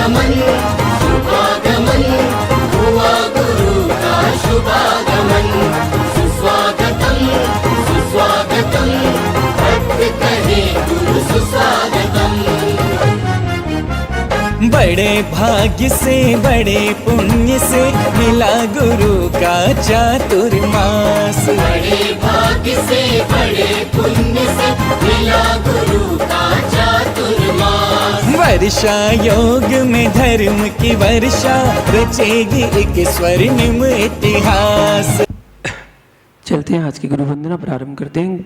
शुभागमन शुभागमन हुआ गुरु का शुभागमन। सुस्वागतम सुस्वागतम भक्त कहे गुरु सुस्वागतम। बड़े भाग्य से बड़े पुण्य से मिला गुरु का चातुर्मास। बड़े भाग्य से बड़े पुण्य से मिला गुरु का चातुर्मास। वर्षा योग में धर्म की वर्षा रचेगी एक स्वर्णिम इतिहास। चलते हैं आज की गुरु वंदना प्रारंभ करते हैं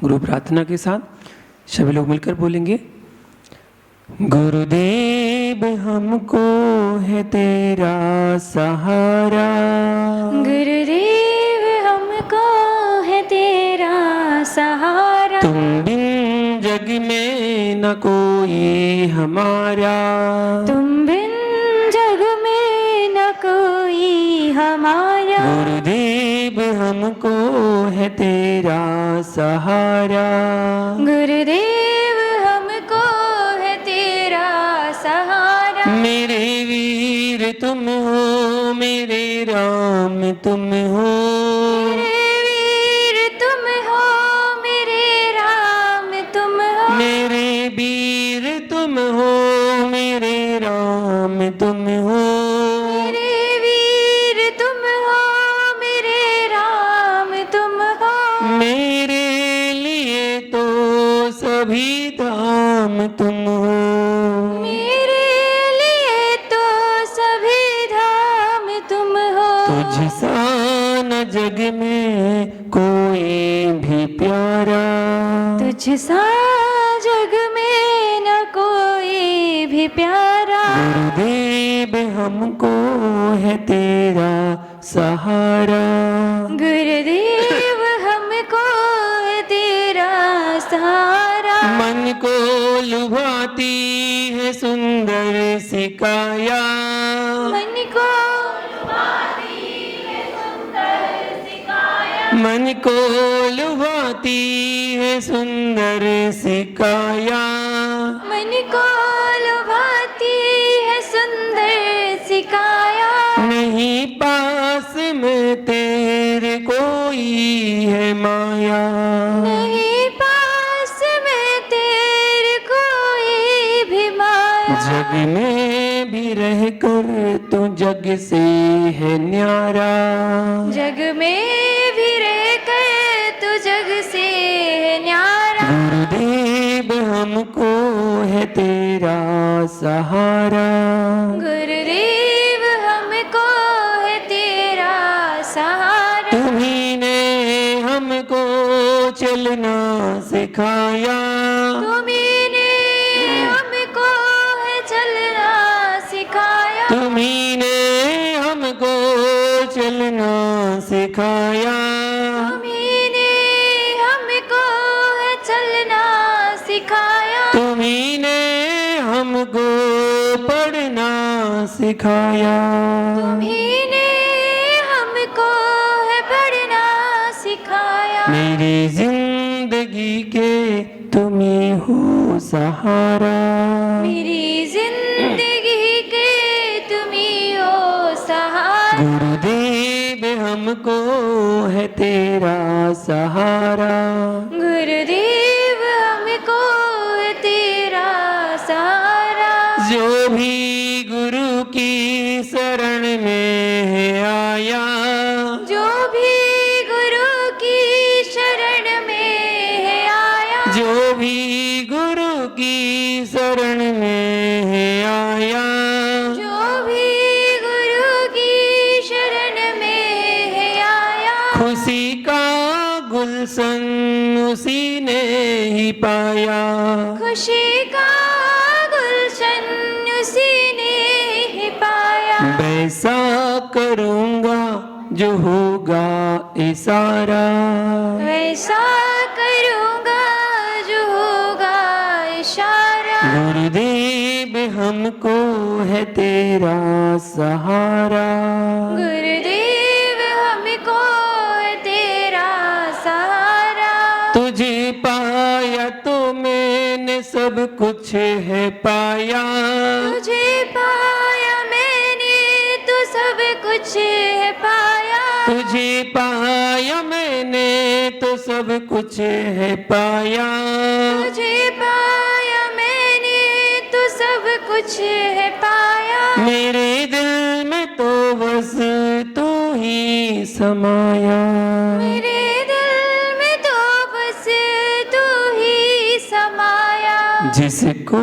गुरु प्रार्थना के साथ। सभी लोग मिलकर बोलेंगे। गुरुदेव हमको है तेरा सहारा, गुरुदेव हमको है तेरा सहारा। तुम बिन जग में न कोई हमारा, तुम बिन जग में न कोई हमारा। गुरुदेव हमको है तेरा सहारा, गुरुदेव हमको है तेरा सहारा। मेरे वीर तुम हो, मेरे राम तुम हो, मेरे वीर तुम हो, मेरे राम तुम हो। मेरे वीर तुम हो, मेरे राम तुम हो। मेरे वीर तुम हो, मेरे राम तुम हो। मेरे लिए तो सभी धाम तुम हो, मेरे लिए तो सभी धाम तुम हो। तुझसा न जग में कोई भी प्यारा, तुझसा जग में न कोई भी प्यारा। गुरुदेव हमको है तेरा सहारा, गुरुदेव हमको है तेरा सहारा। मन को लुभाती है सुंदर सी काया, मन को मन को लुभाती है सुंदर सी काया। मन को लुभाती है सुंदर सिकाया। नहीं पास में तेरे कोई है माया, नहीं पास में तेरे कोई भी माया। जग में भी रहकर तू जग से है न्यारा, जग में भी रहकर तू जग से है न्यारा। गुरुदेव हमको है तेरा सहारा, गुरुदेव हमको है तेरा सहारा। तुम्ही ने हमको चलना सिखाया, तुम्ही ने हमको है चलना सिखाया। तुम्ही ने हमको चलना सिखाया। तुम्ही ने हमको है चलना सिखाया। तुम्ही ने हमको पढ़ना सिखाया, तुम्ही ने हमको है पढ़ना सिखाया। मेरी जिंदगी के तुम ही हो सहारा, मेरी जिंदगी के तुम ही हो सहारा। गुरुदेव हमको है तेरा सहारा, गुरुदेव हमको है तेरा सहारा। जो भी गुरु की शरण में है आया, जो भी गुरु की शरण में है आया। जो भी गुरु की शरण में है आया। जो भी गुरु की शरण में है आया। खुशी का गुलशन उसी ने ही पाया, खुशी का गुलशन उसी ने ही पाया। वैसा करूँगा जो होगा इशारा, वैसा करूँगा जो होगा इशारा। गुरुदेव हमको है तेरा सहारा, गुरुदेव हमको है तेरा सहारा। तुझे पाया तो मैंने सब कुछ है पाया, तुझे पाया मैंने तो सब कुछ है पाया, तुझे पाया मैंने तो सब कुछ है पाया, तुझे पाया मैंने तो सब कुछ है पाया, मेरे दिल में तो बस तू ही समाया, मेरे दिल में तो बस तू ही समाया, जिसको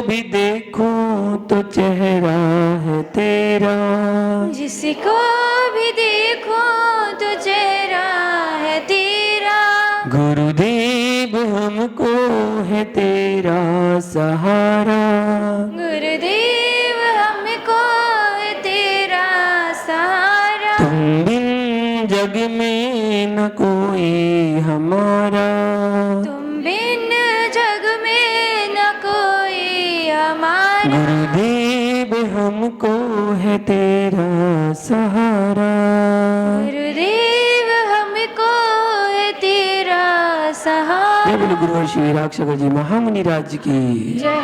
भी देखूं तो चेहरा है तेरा, जिसको भी देखो तो चेहरा है तेरा, गुरुदेव हमको है तेरा सहारा, गुरुदेव हमको है तेरा सहारा, तुम बिन जग में न कोई हमारा, तुम बिन जग में न कोई हमारा, गुरुदेव हमको है तेरा सहारा, गुरुदेव हमको है तेरा सहारा। जय बोलो गुरु श्री वीराक्षकर जी महामुनि राज की। जय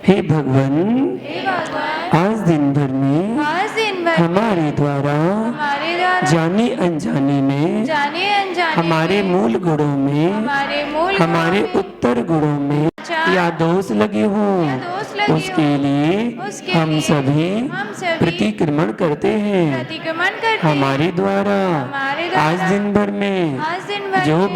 हे भगवान, हे भगवान, आज दिन भर में आज दिन भर हमारे द्वारा हमारे द्वारा जाने अनजाने में जाने अनजाने हमारे में, मूल गुणों में हमारे मूल हमारे गुणों में उत्तर गुणों में या दोष लगे हो, दोष लगे उसके हों, लिए उसके हम लिए सभी हम सभी प्रतिक्रमण करते हैं। प्रतिक्रमण करते हमारे द्वारा हमारे द्वारा आज दिन भर में आज दिन भर जो में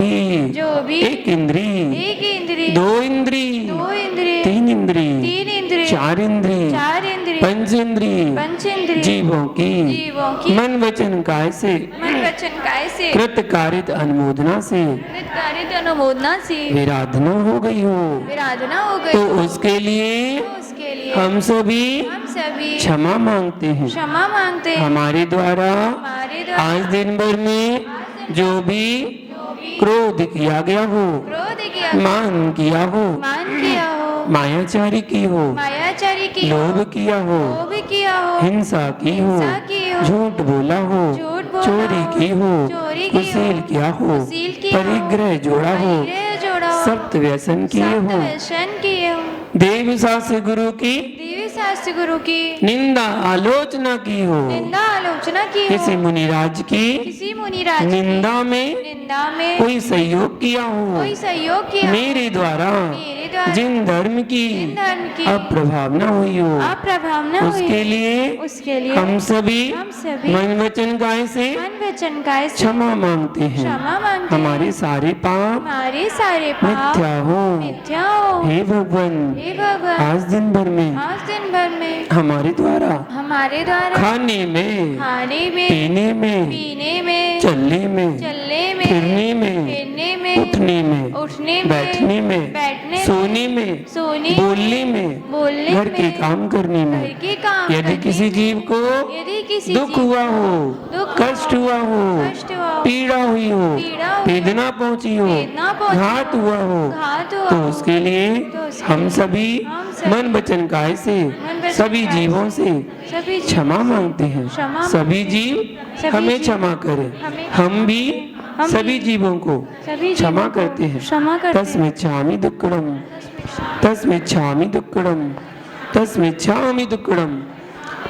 भी एक इंद्री, एक इंद्री, दो इंद्री, दो इंद्री, तीन इंद्री, तीन इंद्री, चार इंद्री, चार इंद्री, पंच इंद्री, पंच इंद्री, जीवों जीवों की मन वचन काय से मन वचन काय से कृत कारित अनुमोदना से कृतकार्य अनुमोदना से विराधना हो गई हो, विराधना हो गई, तो उसके लिए तो उसके लिए हम सभी हम सभी क्षमा मांगते हैं। क्षमा मांगते हैं। हमारे द्वारा हमारे द्वारा आज दिन भर में जो भी क्रोध किया गया हो, क्रोध किया, मान किया हो, मान किया हो, मायाचारी की हो, मायाचारी की हो, लोभ किया हो, लोभ किया हो, हिंसा की हो, हिंसा की हो, झूठ बोला हो, झूठ बोला चोरी हो, की हो, चोरी की हो, कुसील किया हो, कुसील किया हो, परिग्रह जोड़ा हो, परिग्रह जोड़ा हो, सप्त व्यसन किए सप्त हो, व्यसन किए हो, देव शास्त्र गुरु की देवी शास्त्र गुरु की निंदा आलोचना की हो, निंदा आलोचना की हो, किसी मुनिराज की किसी मुनिराज की निंदा में निंदा में कोई सहयोग किया हो, कोई सहयोग किया हो, मेरे द्वारा मेरे द्वारा जिन धर्म की जिन धर्म की अप्रभाव न हुई हो, अप्रभाव न हुई, उसके लिए उसके लिए हम सभी हम सभी मन वचन काय से मन वचन काय से क्षमा मांगते हैं। क्षमा मांगते हैं। हमारे सारे पाप हमारे सारे पाप मिथ्या हो। मिथ्या हो। हे भगवान, हे भगवान, आज दिन भर में आज दिन भर में हमारे द्वारा हमारे द्वारा खाने में, खाने में, पीने में, पीने में, चलने में, चलने में, फिरने में, फिरने में, उठने में, उठने में, बैठने में, बैठने में, सोने में, सोने बोलने में, बोलने घर के में, काम करने घर में, के काम यदि करने किसी जीव को यदि किसी दुख जीव हुआ हो, दुख कष्ट हुआ हो, कष्ट हुआ हो, पीड़ा हुई हो, पीड़ा हुई हो, वेदना पहुंची हो, वेदना पहुंची घात हो, हुआ हो, घात हुआ तो हो, उसके लिए तो उसके हम लिए सभी हम सभी मन वचन काय से वचन सभी काय जीवों से सभी जीव क्षमा मांगते हैं। क्षमा सभी जीव सभी हमें जीव क्षमा करें, हमें हम भी हम सभी भी जीवों को सभी क्षमा जीवों को करते हैं। क्षमा करते हैं। तस्मिच्छामि दुक्कडम, तस्मिच्छामि दुक्कडम, तस्मिच्छामि दुक्कडम।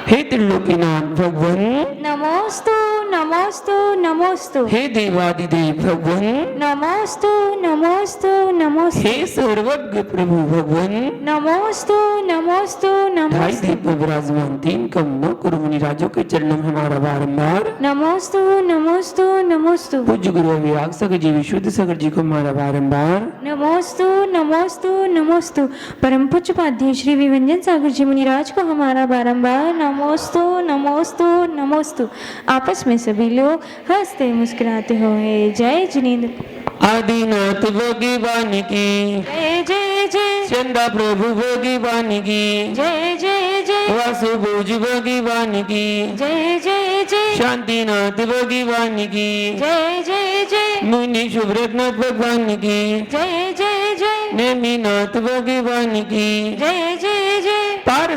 हे त्रिलोकीनाथ भगवान, नमोस्तु नमोस्तु नमोस्तु, हे देवादिदेव भगवान, नमोस्तु नमोस्तु नमोस्तु, हे सर्वज्ञ प्रभु भगवान, नमोस्तु नमोस्तु ढाई नमोस्तु, दीप में विराजमान तीन कमलों गुरु मुनि राजों के चरणों में हमारा बारंबार नमोस्तु नमोस्तु नमोस्तु, पूज्य गुरु विराग सगर जी विशुद्ध सगर जी को हमारा बारंबार नमोस्तु नमोस्तु नमोस्तु, परम पूज्य पाध्य श्री विवंजन सागर जी मुनिराज को हमारा बारंबार नमोस्तु नमोस्तु नमोस्तु। आपस में सभी लोग हंसते मुस्कुराते हुए जय जिनेन्द्र। आदिनाथ भगवान की जय जय जय, चंदा प्रभु भगवान की, जय जय जय, वासुभुज भगवान की, जय जय जय, शांतिनाथ भगवान की, जय जय जय, मुनि सुब्रतनाथ भगवान की, जय जय जय, नेमिनाथ भगवान की, जय जय जय, पार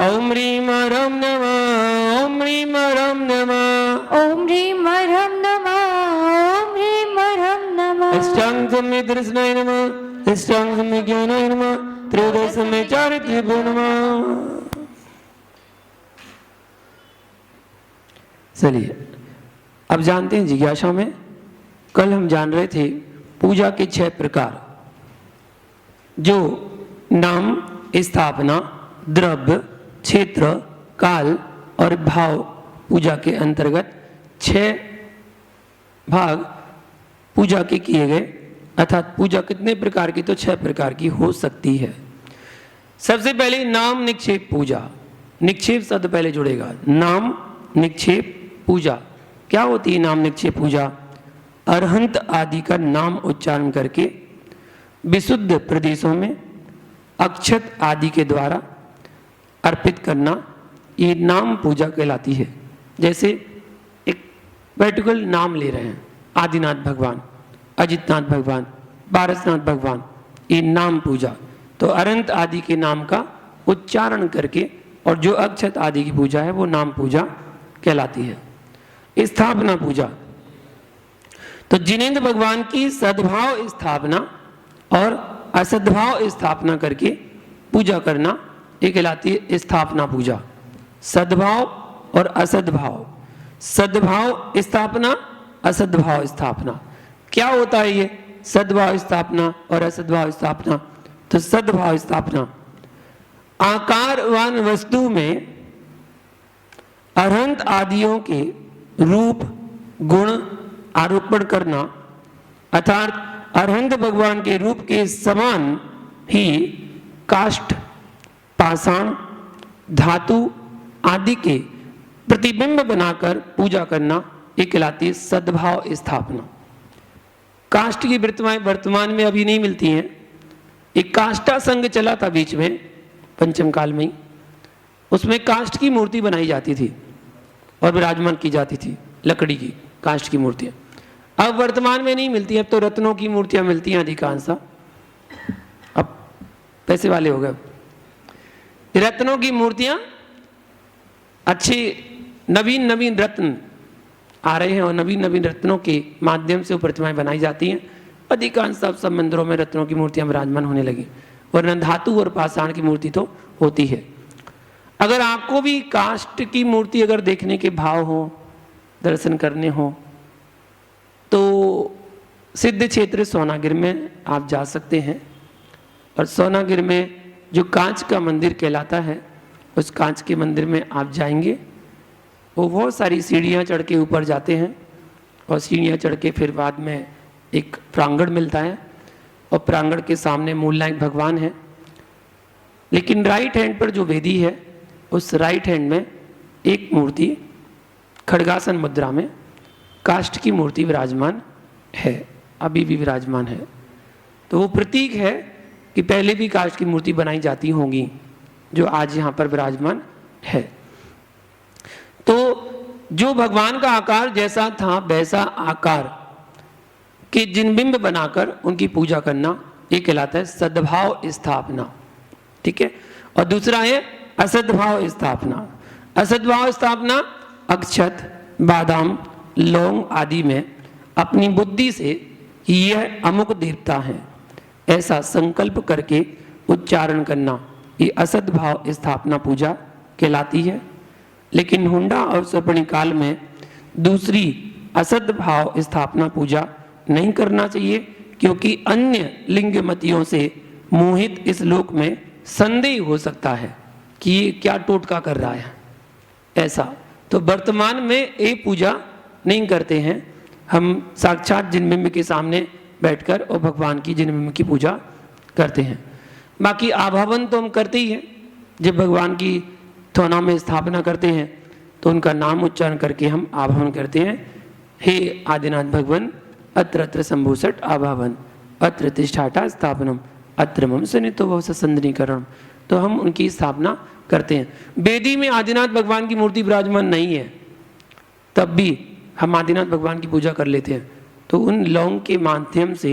ओम ह्रीं ह्रम नमः ओम ह्रीं ह्रम नमः ओम ह्रीं ह्रम नमः ओम ह्रीं ह्रम नमः अष्टांग सम्य दर्शनाय नमः अष्टांग सम्य ज्ञानाय नमः त्रयोदश सम्य चारित्र्यभ्यो नमः। चलिए अब जानते हैं जिज्ञासा में। कल हम जान रहे थे पूजा के 6 प्रकार, जो नाम, स्थापना, द्रव्य, क्षेत्र, काल और भाव पूजा के अंतर्गत 6 भाग पूजा के किए गए। अर्थात पूजा कितने प्रकार की, तो 6 प्रकार की हो सकती है। सबसे पहले नाम निक्षेप पूजा। निक्षेप शब्द पहले जुड़ेगा, नाम निक्षेप पूजा। क्या होती है नाम निक्षेप पूजा? अरहंत आदि का नाम उच्चारण करके विशुद्ध प्रदेशों में अक्षत आदि के द्वारा अर्पित करना, ये नाम पूजा कहलाती है। जैसे एक पर्टिकुलर नाम ले रहे हैं, आदिनाथ भगवान, अजितनाथ भगवान, पारसनाथ भगवान, ये नाम पूजा। तो अरहंत आदि के नाम का उच्चारण करके और जो अक्षत आदि की पूजा है वो नाम पूजा कहलाती है। स्थापना पूजा, तो जिनेंद्र भगवान की सद्भाव स्थापना और असद्भाव स्थापना करके पूजा करना, ये कहलाती है स्थापना पूजा। सद्भाव और असद्भाव, सद्भाव स्थापना, असद्भाव स्थापना। क्या होता है ये सद्भाव स्थापना और असद्भाव स्थापना? तो सद्भाव स्थापना, आकारवान वस्तु में अरहंत आदियों के रूप गुण आरोपण करना, अर्थात अरहंत भगवान के रूप के समान ही काष्ठ, पाषाण, धातु आदि के प्रतिबिंब बनाकर पूजा करना, ये कहलाती है सद्भाव स्थापना। काष्ठ की प्रतिमाएं वर्तमान में अभी नहीं मिलती हैं। एक काष्ठा संघ चला था बीच में पंचम काल में ही, उसमें काष्ठ की मूर्ति बनाई जाती थी और विराजमान की जाती थी, लकड़ी की काष्ठ की मूर्तियां। अब वर्तमान में नहीं मिलती, अब तो रत्नों की मूर्तियां मिलती हैं अधिकांशतः, अब पैसे वाले हो गए। रत्नों की मूर्तियां, अच्छे नवीन नवीन रत्न आ रहे हैं और नवीन नवीन रत्नों के माध्यम से वो प्रतिमाएं बनाई जाती हैं। अधिकांश सब मंदिरों में रत्नों की मूर्तियां विराजमान होने लगी, वरना धातु और पाषाण की मूर्ति तो होती है। अगर आपको भी काष्ठ की मूर्ति अगर देखने के भाव हो, दर्शन करने हो, तो सिद्ध क्षेत्र सोनागिर में आप जा सकते हैं। और सोनागिर में जो कांच का मंदिर कहलाता है, उस कांच के मंदिर में आप जाएंगे, वो बहुत सारी सीढ़ियाँ चढ़ के ऊपर जाते हैं और सीढ़ियाँ चढ़ के फिर बाद में एक प्रांगण मिलता है और प्रांगण के सामने मूलनायक भगवान है। लेकिन राइट हैंड पर जो वेदी है, उस राइट हैंड में एक मूर्ति खड्गासन मुद्रा में काष्ठ की मूर्ति विराजमान है, अभी भी विराजमान है। तो वो प्रतीक है कि पहले भी काष्ठ की मूर्ति बनाई जाती होंगी, जो आज यहाँ पर विराजमान है। तो जो भगवान का आकार जैसा था वैसा आकार के जिनबिंब बनाकर उनकी पूजा करना, ये कहलाता है सद्भाव स्थापना। ठीक है। और दूसरा है असद्भाव स्थापना। असद्भाव स्थापना अक्षत, बादाम, लौंग आदि में अपनी बुद्धि से यह अमुक देवता है ऐसा संकल्प करके उच्चारण करना, ये असद्भाव स्थापना पूजा कहलाती है। लेकिन हुंडा और स्वपणी काल में दूसरी असद्भाव स्थापना पूजा नहीं करना चाहिए, क्योंकि अन्य लिंगमतियों से मोहित इस लोक में संदेह हो सकता है कि ये क्या टोटका कर रहा है ऐसा। तो वर्तमान में ये पूजा नहीं करते हैं, हम साक्षात जिनबिंब के सामने बैठकर और भगवान की जिनबिंब की पूजा करते हैं। बाकी आभावन तो हम करते ही हैं, जब भगवान की थोना में स्थापना करते हैं तो उनका नाम उच्चारण करके हम आभावन करते हैं। हे आदिनाथ भगवान अत्र अत्र संभूषट आभावन अत्र तिष्ठाटा स्थापनम अत्र मम सनितो भव ससंदनीकरणम। तो हम उनकी स्थापना करते हैं। वेदी में आदिनाथ भगवान की मूर्ति विराजमान नहीं है, तब भी हम आदिनाथ भगवान की पूजा कर लेते हैं। तो उन लौंग के माध्यम से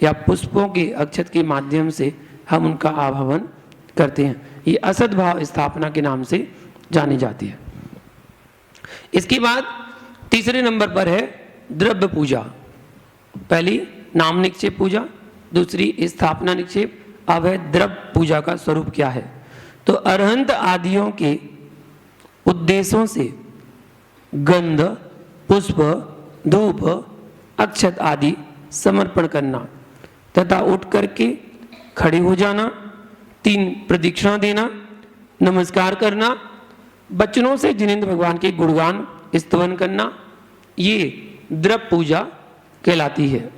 या पुष्पों के अक्षत के माध्यम से हम उनका आभावन करते हैं। ये असद भाव स्थापना के नाम से जानी जाती है। इसके बाद तीसरे नंबर पर है द्रव्य पूजा। पहली नाम निक्षेप पूजा, दूसरी स्थापना निक्षेप, अब है द्रव्य पूजा का स्वरूप क्या है। तो अरहंत आदियों के उद्देश्यों से गंध, पुष्प, धूप, अक्षत आदि समर्पण करना तथा उठ करके खड़े हो जाना, 3 प्रदक्षिणा देना, नमस्कार करना, वचनों से जिनेंद्र भगवान के गुणगान स्तवन करना, ये द्रव्य पूजा कहलाती है।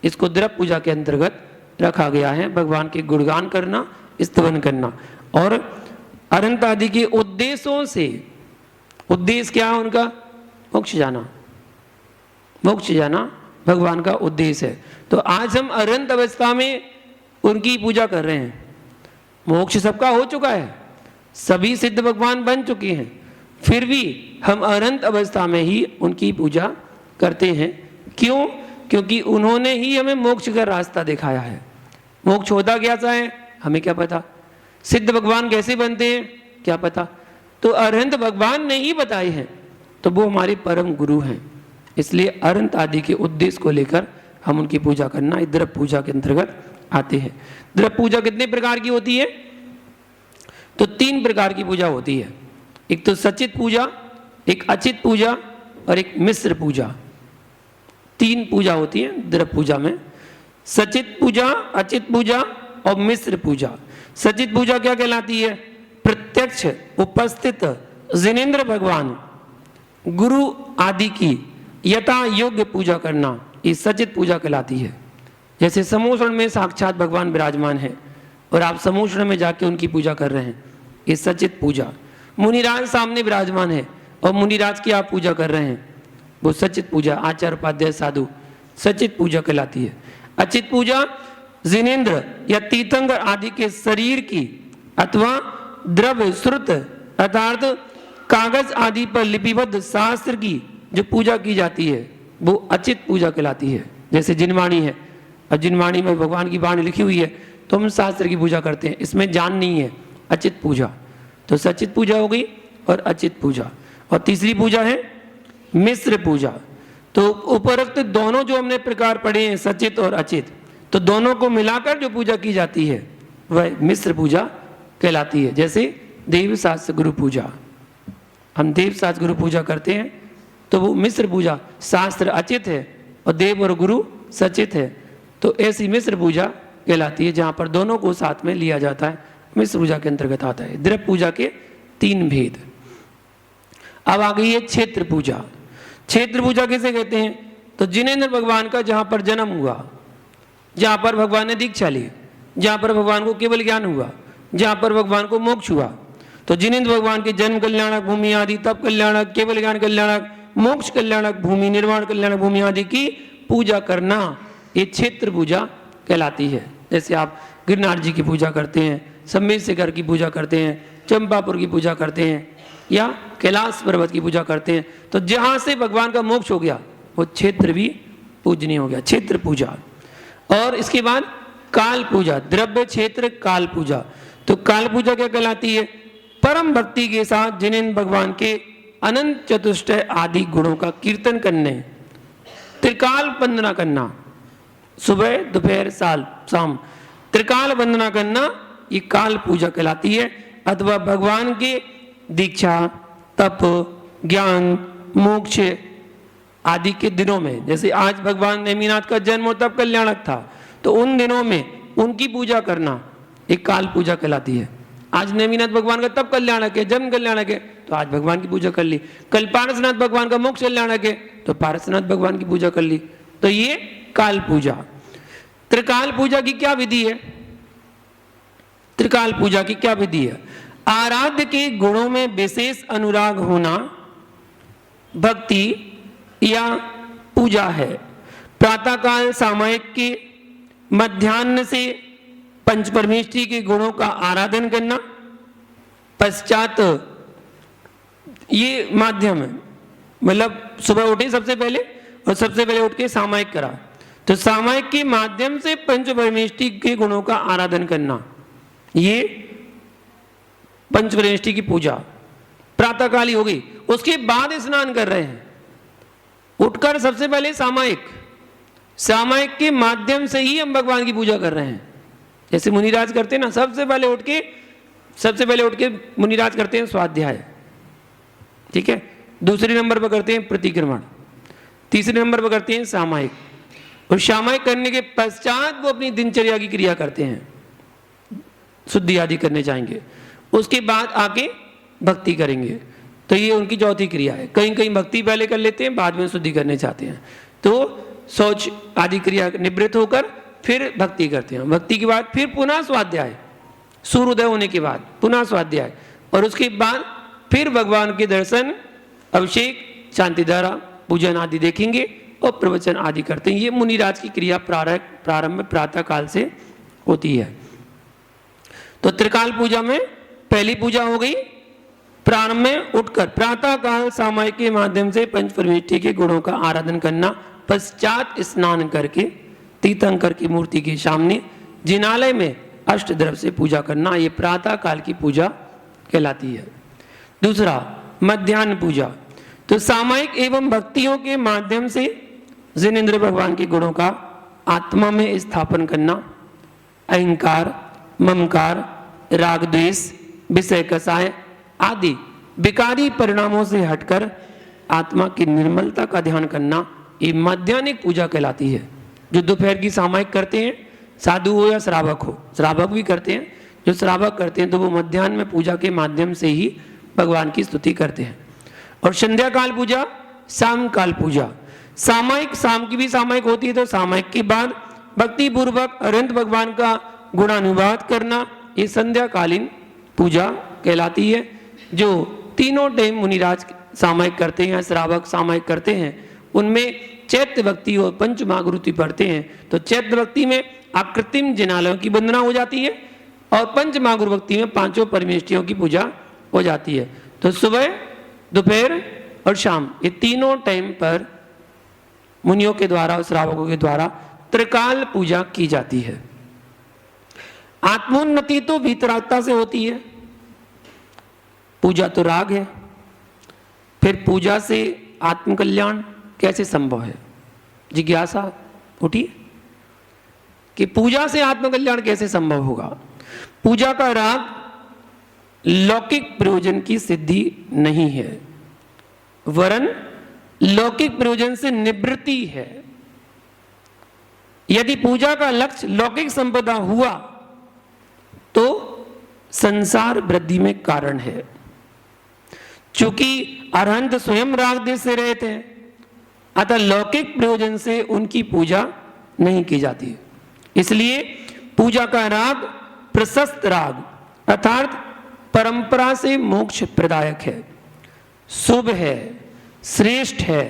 इसको द्रव्य पूजा के अंतर्गत रखा गया है, भगवान के गुणगान करना, स्तवन करना। और अरहंत आदि के उद्देश्यों से, उद्देश्य क्या है उनका? मोक्ष जाना, मोक्ष जाना भगवान का उद्देश्य है। तो आज हम अरहंत अवस्था में उनकी पूजा कर रहे हैं। मोक्ष सबका हो चुका है, सभी सिद्ध भगवान बन चुके हैं, फिर भी हम अरहंत अवस्था में ही उनकी पूजा करते हैं। क्यों? क्योंकि उन्होंने ही हमें मोक्ष का रास्ता दिखाया है। मोक्ष होता कैसा है हमें क्या पता, सिद्ध भगवान कैसे बनते हैं क्या पता, तो अरहंत भगवान ने ही बताए हैं, तो वो हमारे परम गुरु हैं। इसलिए अरहंत आदि के उद्देश्य को लेकर हम उनकी पूजा करना इस द्रव्य पूजा के अंतर्गत आते हैं। द्रव्य पूजा कितने प्रकार की होती है? तो 3 प्रकार की पूजा होती है। एक तो सचित पूजा, एक अचित पूजा और एक मिश्र पूजा। 3 पूजा होती है द्रव्य पूजा में, सचित पूजा, अचित पूजा और मिश्र पूजा। सचित पूजा क्या कहलाती है? प्रत्यक्ष उपस्थित जिनेंद्र भगवान गुरु आदि की यथा योग्य पूजा करना, ये सचित पूजा कहलाती है। जैसे समूषण में साक्षात भगवान विराजमान है और आप समूषण में जाके उनकी पूजा कर रहे हैं, ये सचित पूजा। मुनिराज सामने विराजमान है और मुनिराज की आप पूजा कर रहे हैं, वो सचित पूजा, आचार्य उपाध्याय साधु, सचित पूजा कहलाती है। अचित पूजा जिनेंद्र या तीर्थंकर आदि के शरीर की अथवा द्रव्य श्रुत अर्थात कागज आदि पर लिपिबद्ध शास्त्र की जो पूजा की जाती है वो अचित पूजा कहलाती है। जैसे जिनवाणी है, अब जिनवाणी में भगवान की वाणी लिखी हुई है तो हम शास्त्र की पूजा करते हैं, इसमें ज्ञान नहीं है, अचित पूजा। तो सचित पूजा हो गई और अचित पूजा। और तीसरी पूजा है मिश्र पूजा। तो उपरोक्त दोनों जो हमने प्रकार पढ़े हैं सचित और अचित, तो दोनों को मिलाकर जो पूजा की जाती है वह मिश्र पूजा कहलाती है। जैसे देव शास्त्र गुरु पूजा, हम देव शास्त्र गुरु पूजा करते हैं तो वो मिश्र पूजा, शास्त्र अचित है और देव और गुरु सचित है, तो ऐसी मिश्र पूजा कहलाती है जहाँ पर दोनों को साथ में लिया जाता है, मिश्र पूजा के अंतर्गत आता है। द्रव्य पूजा के 3 भेद। अब आ गई है क्षेत्र पूजा। क्षेत्र पूजा किसे कहते हैं? तो जिनेंद्र भगवान का जहाँ पर जन्म हुआ, जहाँ पर भगवान ने दीक्षा ली, जहाँ पर भगवान को केवल ज्ञान हुआ, जहाँ पर भगवान को मोक्ष हुआ, तो जिनेंद्र भगवान के जन्म कल्याणक भूमि आदि, तप कल्याणक, केवल ज्ञान कल्याणक, मोक्ष कल्याणक भूमि, निर्वाण कल्याणक भूमि आदि की पूजा करना, ये क्षेत्र पूजा कहलाती है। जैसे आप गिरनार जी की पूजा करते हैं, सम्मेशिखर की पूजा करते हैं, चंपापुर की पूजा करते हैं या कैलाश पर्वत की पूजा करते हैं, तो जहाँ से भगवान का मोक्ष हो गया वो क्षेत्र भी पूजनीय हो गया, क्षेत्र पूजा। और इसके बाद काल पूजा, द्रव्य क्षेत्र काल पूजा। तो काल पूजा क्या कहलाती है? परम भक्ति के साथ जिनेंद्र भगवान के अनंत चतुष्टय आदि गुणों का कीर्तन करने, त्रिकाल वंदना करना, सुबह दोपहर शाम त्रिकाल वंदना करना, ये काल पूजा कहलाती है। अथवा भगवान के दीक्षा, तप, ज्ञान, मोक्ष आदि के दिनों में, जैसे आज भगवान नेमिनाथ का जन्म और तप कल्याणक था, तो उन दिनों में उनकी पूजा करना एक काल पूजा कहलाती है। आज नेमिनाथ भगवान का तप कल्याणक है, जन्म कल्याणक है, तो आज भगवान की पूजा कर ली। कल पारसनाथ भगवान का मोक्ष कल्याणक है, तो पारसनाथ भगवान की पूजा कर ली। तो ये काल पूजा। त्रिकाल पूजा की क्या विधि है? त्रिकाल पूजा की क्या विधि है? आराध्य के गुणों में विशेष अनुराग होना भक्ति या पूजा है। प्रातःकाल सामायिक के, मध्याह्न से पंच परमेष्ठी के गुणों का आराधन करना, पश्चात ये माध्यम है, मतलब सुबह उठे सबसे पहले और सबसे पहले उठ के सामायिक करा, तो सामायिक के माध्यम से पंच परमेष्ठी के गुणों का आराधन करना, ये पंचवरेष्टि की पूजा प्रातःकाली हो गई, उसके बाद स्नान कर रहे हैं, उठकर सबसे पहले सामायिक के माध्यम से ही हम भगवान की पूजा कर रहे हैं। जैसे मुनिराज करते हैं ना, सबसे पहले उठ के मुनिराज करते हैं स्वाध्याय, ठीक है, दूसरे नंबर पर करते हैं प्रतिक्रमण, तीसरे नंबर पर करते हैं सामायिक, और सामायिक करने के पश्चात वो अपनी दिनचर्या की क्रिया करते हैं, शुद्धि आदि करने जाएंगे, उसके बाद आके भक्ति करेंगे। तो ये उनकी चौथी क्रिया है। कहीं कहीं भक्ति पहले कर लेते हैं, बाद में शुद्धि करने चाहते हैं, तो शौच आदि क्रिया निवृत्त होकर फिर भक्ति करते हैं। भक्ति के बाद फिर पुनः स्वाध्याय, सूर्योदय होने के बाद पुनः स्वाध्याय, और उसके बाद फिर भगवान के दर्शन, अभिषेक, शांतिधारा, पूजन आदि देखेंगे और प्रवचन आदि करते हैं। ये मुनिराज की क्रिया प्रारंभ प्रातः काल से होती है। तो त्रिकाल पूजा में पहली पूजा हो गई, प्रारंभ में उठकर प्रातः काल सामायिक के माध्यम से पंचपरमेष्ठी के गुणों का आराधन करना, पश्चात स्नान करके तीर्थंकर की मूर्ति के सामने जिनालय में अष्टद्रव्य से पूजा करना, ये प्रातः काल की पूजा कहलाती है। दूसरा मध्याह्न पूजा, तो सामायिक एवं भक्तियों के माध्यम से जिनेंद्र भगवान के गुणों का आत्मा में स्थापन करना, अहंकार, ममकार, राग द्वेष, विषय कषाय आदि विकारी परिणामों से हटकर आत्मा की निर्मलता का ध्यान करना, ये मध्याह्निक पूजा कहलाती है। जो दोपहर की सामायिक करते हैं, साधु हो या श्रावक हो, श्रावक भी करते हैं, जो श्रावक करते हैं तो वो मध्याह्न में पूजा के माध्यम से ही भगवान की स्तुति करते हैं। और संध्या काल पूजा, शाम काल पूजा, सामायिक शाम की भी सामायिक होती है, तो सामायिक के बाद भक्ति पूर्वक अनंत भगवान का गुणानुवाद करना, ये संध्याकालीन पूजा कहलाती है। जो तीनों टाइम मुनिराज सामायिक करते हैं, श्रावक सामायिक करते हैं, उनमें चैत्य भक्ति और पंचमागुरुति पढ़ते हैं, तो चैत्य भक्ति में आकृतिम जिनालयों की वंदना हो जाती है और पंचमागुरु भक्ति में पांचों परमेष्ठियों की पूजा हो जाती है। तो सुबह, दोपहर और शाम, ये तीनों टाइम पर मुनियों के द्वारा और श्रावकों के द्वारा त्रिकाल पूजा की जाती है। आत्मोन्नति तो वीतरागता से होती है, पूजा तो राग है, फिर पूजा से आत्मकल्याण कैसे संभव है? जिज्ञासा उठी कि पूजा से आत्मकल्याण कैसे संभव होगा। पूजा का राग लौकिक प्रयोजन की सिद्धि नहीं है, वरन लौकिक प्रयोजन से निवृत्ति है। यदि पूजा का लक्ष्य लौकिक संपदा हुआ तो संसार वृद्धि में कारण है। चूंकि अरहंत स्वयं राग देश से रहे थे, अतः लौकिक प्रयोजन से उनकी पूजा नहीं की जाती। इसलिए पूजा का राग प्रशस्त राग अर्थात परंपरा से मोक्ष प्रदायक है, शुभ है, श्रेष्ठ है,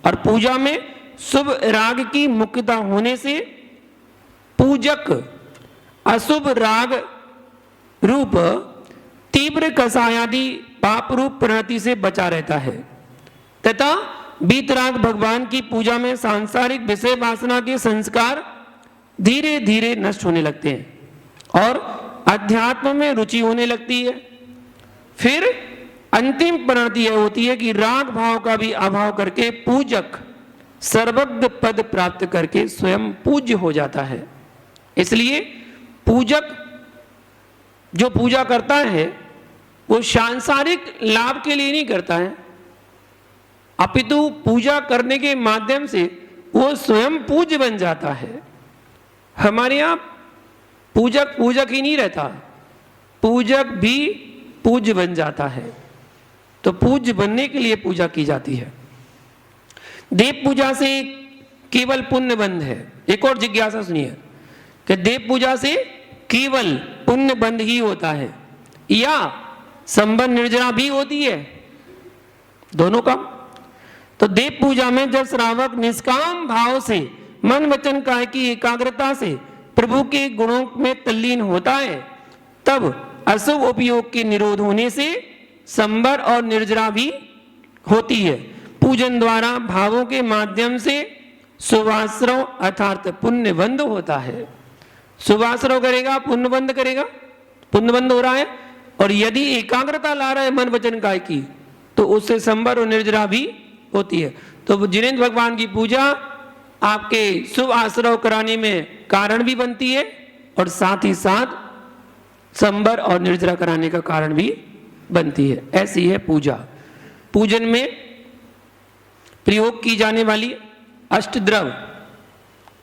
और पूजा में शुभ राग की मुख्यता होने से पूजक अशुभ राग रूप तीव्र कषायादि पाप रूप प्रवृत्ति से बचा रहता है तथा वीतराग भगवान की पूजा में सांसारिक विषय वासना के संस्कार धीरे धीरे नष्ट होने लगते हैं और अध्यात्म में रुचि होने लगती है। फिर अंतिम परिणति यह होती है कि राग भाव का भी अभाव करके पूजक सर्वज्ञ पद प्राप्त करके स्वयं पूज्य हो जाता है। इसलिए पूजक जो पूजा करता है वो सांसारिक लाभ के लिए नहीं करता है, अपितु पूजा करने के माध्यम से वो स्वयं पूज्य बन जाता है। हमारे यहाँ पूजक पूजक ही नहीं रहता, पूजक भी पूज्य बन जाता है। तो पूज्य बनने के लिए पूजा की जाती है। देव पूजा से केवल पुण्य बंध है। एक और जिज्ञासा सुनिए कि देव पूजा से केवल पुण्य बंध ही होता है या संबंध निर्जरा भी होती है, दोनों का। तो देव पूजा में जब श्रावक निष्काम भाव से मन वचन काय की एकाग्रता से प्रभु के गुणों में तल्लीन होता है, तब अशुभ उपयोग के निरोध होने से संबर और निर्जरा भी होती है। पूजन द्वारा भावों के माध्यम से शुभाश्रव अर्थात पुण्य बंध होता है। शुभाश्रव करेगा, पुण्य बंध करेगा, पुण्य बंध हो रहा है और यदि एकाग्रता ला रहा है मन वचन काय की, तो उससे संबर और निर्जरा भी होती है। तो जिनेंद्र भगवान की पूजा आपके शुभ आश्रव कराने में कारण भी बनती है और साथ ही साथ संबर और निर्जरा कराने का कारण भी बनती है। ऐसी है पूजा। पूजन में प्रयोग की जाने वाली अष्टद्रव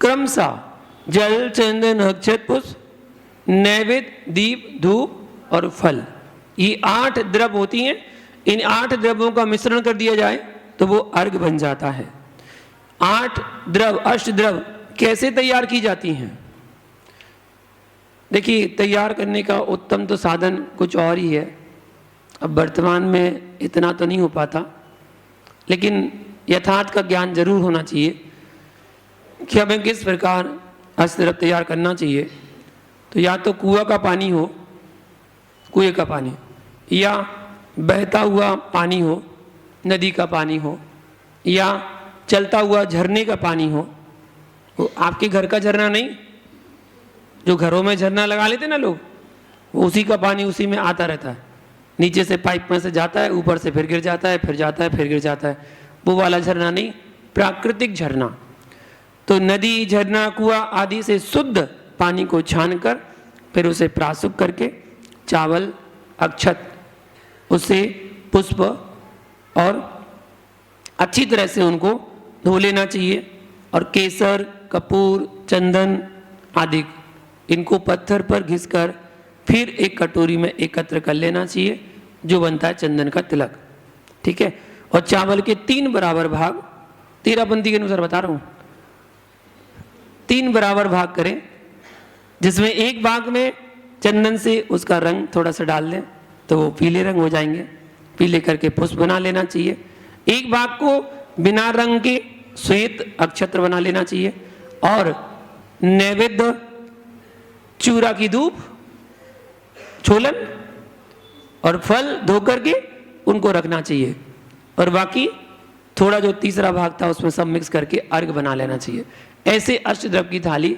क्रमशः जल, चंदन, अक्षत, पुष्प, नैवेद्य, दीप, धूप और फल, ये 8 द्रव होती हैं। इन 8 द्रव्यों का मिश्रण कर दिया जाए तो वो अर्घ बन जाता है। 8 द्रव, अष्टद्रव कैसे तैयार की जाती हैं? देखिए, तैयार करने का उत्तम तो साधन कुछ और ही है। अब वर्तमान में इतना तो नहीं हो पाता, लेकिन यथार्थ का ज्ञान जरूर होना चाहिए कि हमें किस प्रकार अष्टद्रव तैयार करना चाहिए। तो या तो कुआं का पानी हो, कुएं का पानी, या बहता हुआ पानी हो, नदी का पानी हो, या चलता हुआ झरने का पानी हो। वो आपके घर का झरना नहीं, जो घरों में झरना लगा लेते ना लोग, वो उसी का पानी उसी में आता रहता है। नीचे से पाइप में से जाता है, ऊपर से फिर गिर जाता है, फिर जाता है, फिर गिर जाता है। वो वाला झरना नहीं, प्राकृतिक झरना। तो नदी, झरना, कुआं आदि से शुद्ध पानी को छानकर फिर उसे प्राशुक करके चावल, अक्षत, उससे पुष्प और अच्छी तरह से उनको धो लेना चाहिए। और केसर, कपूर, चंदन आदि इनको पत्थर पर घिसकर फिर एक कटोरी में एकत्र कर लेना चाहिए, जो बनता है चंदन का तिलक। ठीक है। और चावल के 3 बराबर भाग, 13 पंथी के अनुसार बता रहा हूं, 3 बराबर भाग करें, जिसमें एक भाग में चंदन से उसका रंग थोड़ा सा डाल दें तो वो पीले रंग हो जाएंगे। पीले करके पुष्प बना लेना चाहिए। एक भाग को बिना रंग के श्वेत अक्षत्र बना लेना चाहिए। और नैवेद्य चूरा की धूप, छोलन और फल धो करके उनको रखना चाहिए। और बाकी थोड़ा जो तीसरा भाग था उसमें सब मिक्स करके अर्घ बना लेना चाहिए। ऐसे अष्टद्रव की थाली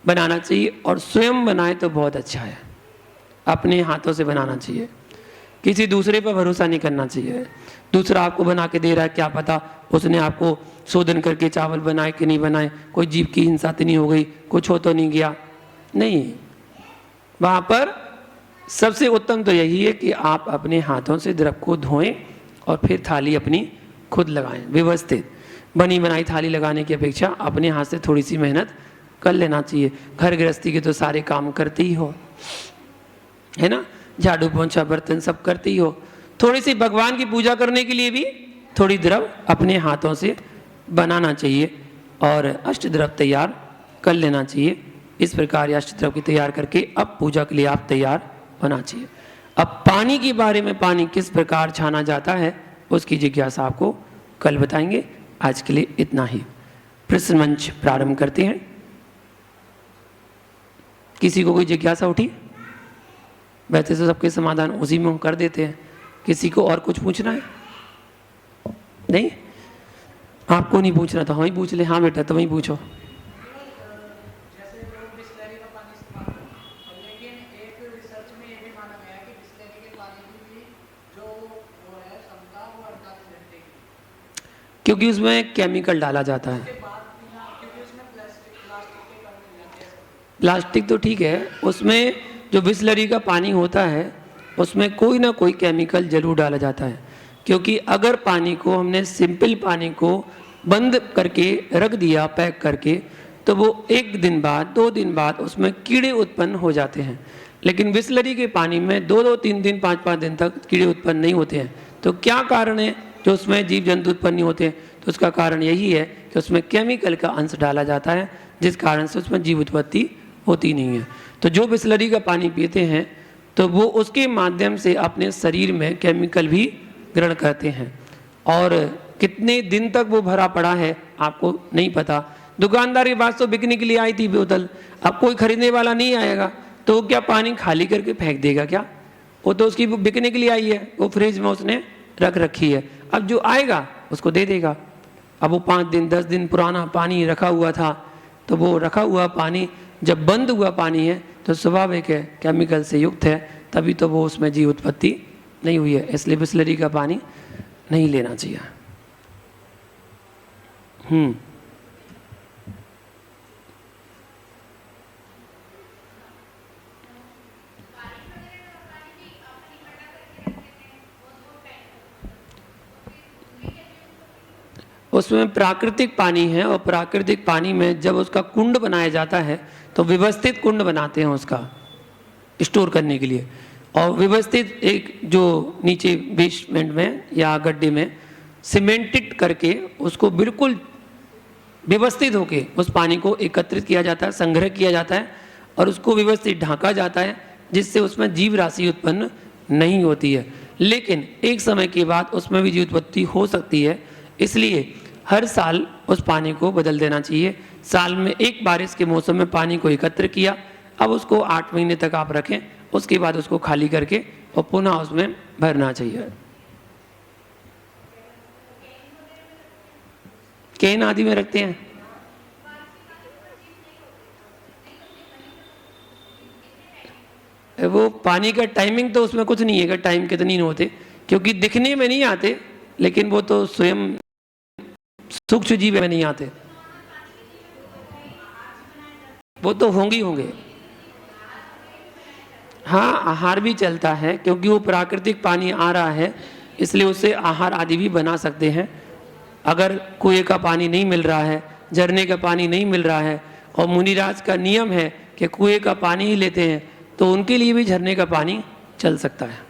बनाना चाहिए। और स्वयं बनाए तो बहुत अच्छा है, अपने हाथों से बनाना चाहिए। किसी दूसरे पर भरोसा नहीं करना चाहिए। दूसरा आपको बना के दे रहा है, क्या पता उसने आपको शोधन करके चावल बनाए कि नहीं बनाए, कोई जीव की हिंसा तो नहीं हो गई, कुछ हो तो नहीं गया। नहीं, वहाँ पर सबसे उत्तम तो यही है कि आप अपने हाथों से द्रव को धोएं और फिर थाली अपनी खुद लगाएं। व्यवस्थित बनी बनाई थाली लगाने की अपेक्षा अपने हाथ से थोड़ी सी मेहनत कर लेना चाहिए। घर गृहस्थी के तो सारे काम करते ही हो, है ना, झाड़ू पोंछा बर्तन सब करते ही हो। थोड़ी सी भगवान की पूजा करने के लिए भी थोड़ी द्रव अपने हाथों से बनाना चाहिए और अष्टद्रव तैयार कर लेना चाहिए। इस प्रकार अष्टद्रव की तैयार करके अब पूजा के लिए आप तैयार होना चाहिए। अब पानी के बारे में, पानी किस प्रकार छाना जाता है उसकी जिज्ञासा आपको कल बताएंगे। आज के लिए इतना ही। प्रश्न मंच प्रारंभ करते हैं। किसी को कोई जिज्ञासा उठी? वैसे तो सबके समाधान उसी में हम कर देते हैं। किसी को और कुछ पूछना है? नहीं, आपको नहीं पूछना था, वहीं पूछ ले। हाँ बेटा, तो वहीं पूछो। क्योंकि उसमें केमिकल डाला जाता है। प्लास्टिक तो ठीक है, उसमें जो बिस्लरी का पानी होता है उसमें कोई ना कोई केमिकल जरूर डाला जाता है। क्योंकि अगर पानी को हमने सिंपल पानी को बंद करके रख दिया पैक करके, तो वो 1 दिन बाद 2 दिन बाद उसमें कीड़े उत्पन्न हो जाते हैं। लेकिन बिस्लरी के पानी में 2-2, 3 दिन, 5-5 दिन तक कीड़े उत्पन्न नहीं होते हैं। तो क्या कारण है जो उसमें जीव जंतु उत्पन्न नहीं होते हैं? तो उसका कारण यही है कि उसमें केमिकल का अंश डाला जाता है, जिस कारण से उसमें जीव उत्पत्ति होती नहीं है। तो जो बिस्लरी का पानी पीते हैं तो वो उसके माध्यम से अपने शरीर में केमिकल भी ग्रहण करते हैं। और कितने दिन तक वो भरा पड़ा है आपको नहीं पता। दुकानदार के पास तो बिकने के लिए आई थी बोतल, अब कोई खरीदने वाला नहीं आएगा तो वो क्या पानी खाली करके फेंक देगा क्या? वो तो उसकी बिकने के लिए आई है, वो फ्रिज में उसने रख रखी है। अब जो आएगा उसको दे देगा। अब वो 5 दिन 10 दिन पुराना पानी रखा हुआ था, तो वो रखा हुआ पानी जब बंद हुआ पानी है तो स्वाभाविक है केमिकल से युक्त है, तभी तो वो उसमें जीव उत्पत्ति नहीं हुई है। इसलिए बिस्लरी का पानी नहीं लेना चाहिए। उसमें प्राकृतिक पानी है और प्राकृतिक पानी में जब उसका कुंड बनाया जाता है तो व्यवस्थित कुंड बनाते हैं उसका स्टोर करने के लिए, और व्यवस्थित एक जो नीचे बेसमेंट में या गड्ढे में सीमेंटेड करके उसको बिल्कुल व्यवस्थित होके उस पानी को एकत्रित किया जाता है, संग्रह किया जाता है और उसको व्यवस्थित ढांका जाता है, जिससे उसमें जीव राशि उत्पन्न नहीं होती है। लेकिन एक समय के बाद उसमें भी जीव उत्पत्ति हो सकती है, इसलिए हर साल उस पानी को बदल देना चाहिए। साल में एक बारिश के मौसम में पानी को एकत्र किया, अब उसको 8 महीने तक आप रखें, उसके बाद उसको खाली करके और पुनः उसमें भरना चाहिए। कैन आदि में रखते हैं। वो पानी का टाइमिंग तो उसमें कुछ नहीं है कि टाइम कितनी होते, क्योंकि दिखने में नहीं आते, लेकिन वो तो स्वयं सूक्ष्म जीव में नहीं आते, वो तो होंगे। हाँ, आहार भी चलता है, क्योंकि वो प्राकृतिक पानी आ रहा है, इसलिए उससे आहार आदि भी बना सकते हैं। अगर कुएं का पानी नहीं मिल रहा है, झरने का पानी नहीं मिल रहा है और मुनिराज का नियम है कि कुएं का पानी ही लेते हैं, तो उनके लिए भी झरने का पानी चल सकता है।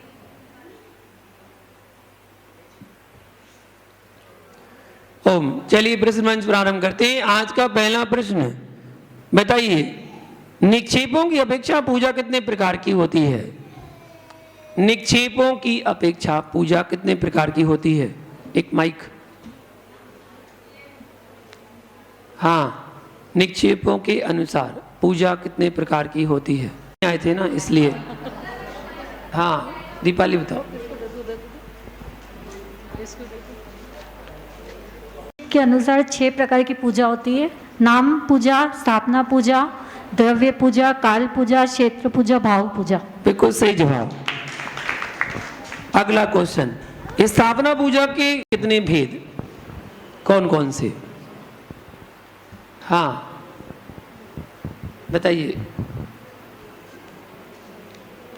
ओम, चलिए प्रश्न मंच प्रारंभ करते हैं। आज का पहला प्रश्न, बताइए निक्षेपों की अपेक्षा पूजा कितने प्रकार की होती है? निक्षेपों की अपेक्षा पूजा कितने प्रकार की होती है? एक माइक। हाँ, निक्षेपों के अनुसार पूजा कितने प्रकार की होती है? आए थे ना, इसलिए। हाँ, दीपाली बताओ। के अनुसार 6 प्रकार की पूजा होती है। नाम पूजा, स्थापना पूजा, द्रव्य पूजा, काल पूजा, क्षेत्र पूजा, भाव पूजा। बिल्कुल सही जवाब। अगला क्वेश्चन, स्थापना पूजा के कितने भेद, कौन कौन से? हाँ बताइए।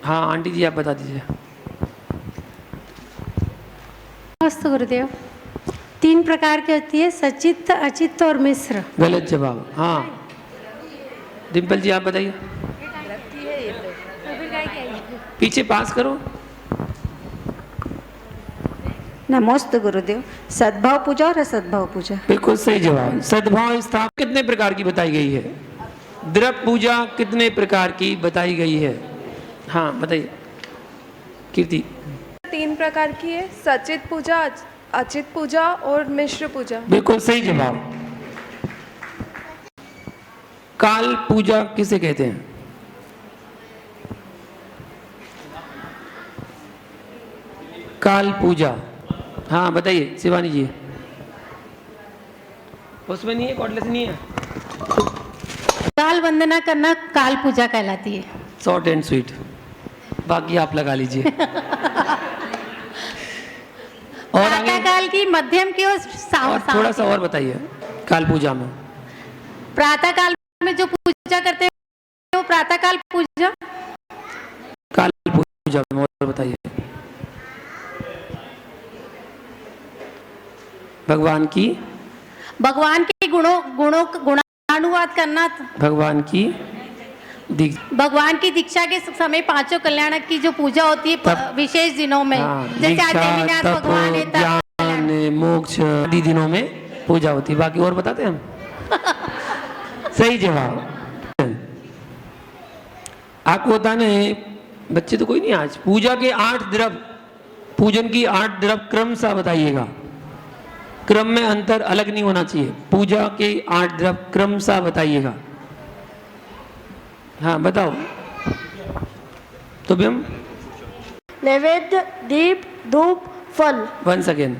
हाँ आंटी जी आप बता दीजिए। नमस्ते गुरुदेव। 3 प्रकार की होती है, सचित्त, अचित्त और मिश्र। गलत जवाब। हाँ डिम्पल जी आप बताइए। पीछे पास करो। नमस्ते गुरुदेव। सद्भाव पूजा और असद्भाव पूजा। बिल्कुल सही जवाब। सद्भाव स्थाप कितने प्रकार की बताई गई है? द्रव्य पूजा कितने प्रकार की बताई गई है? हाँ बताइए कीर्ति। 3 प्रकार की है, सचित पूजा, अचित पूजा और मिश्र पूजा। बिल्कुल सही जवाब। काल पूजा किसे कहते हैं? काल पूजा। हाँ बताइए शिवानी जी। उसमें नहीं है, कॉर्डलेस नहीं है। काल वंदना करना काल पूजा कहलाती है। शॉर्ट एंड स्वीट, बाकी आप लगा लीजिए। और आगे काल की, मध्यम की और थोड़ा सा और बताइए। काल पूजा में प्रातः काल में जो पूजा करते हैं वो प्रातः काल पूजा। काल पूजा में और बताइए। भगवान के गुणानुवाद करना। भगवान की दीक्षा के समय 5 कल्याण की जो पूजा होती है विशेष दिनों में, जैसे आदिनाथ भगवान है, ज्ञान, मोक्ष आदि दिनों में पूजा होती है। बाकी और बताते हैं हम। सही जवाब। आपको बताना है, बच्चे तो कोई नहीं आज। पूजा के 8 द्रव्य, पूजन की 8 द्रव्य क्रम सा बताइएगा। क्रम में अंतर अलग नहीं होना चाहिए। पूजा के 8 द्रव्य क्रम सा बताइएगा। हाँ बताओ। तो भी हम नैवेद्य, दीप, धूप, फल। Once again.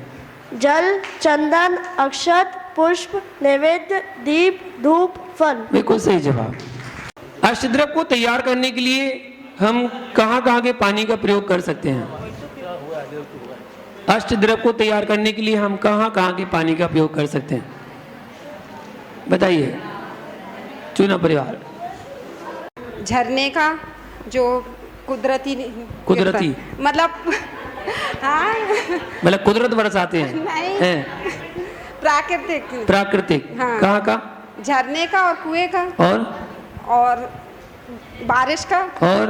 जल, चंदन, अक्षत, पुष्प, नैवेद्य, दीप, धूप, फल। बिल्कुल सही जवाब। अष्टद्रव्य को तैयार करने के लिए हम कहाँ कहाँ के पानी का प्रयोग कर सकते हैं? अष्टद्रव को तैयार करने के लिए हम कहाँ कहाँ के पानी का प्रयोग कर सकते हैं? बताइए। चूना परिवार। झरने का, जो कुदरती कुदरती मतलब हाँ मतलब कुदरत बरसाते हैं? नहीं, हैं? प्राकृतिक। प्राकृतिक। हाँ। कहाँ का? झरने का और कुएं का और बारिश का और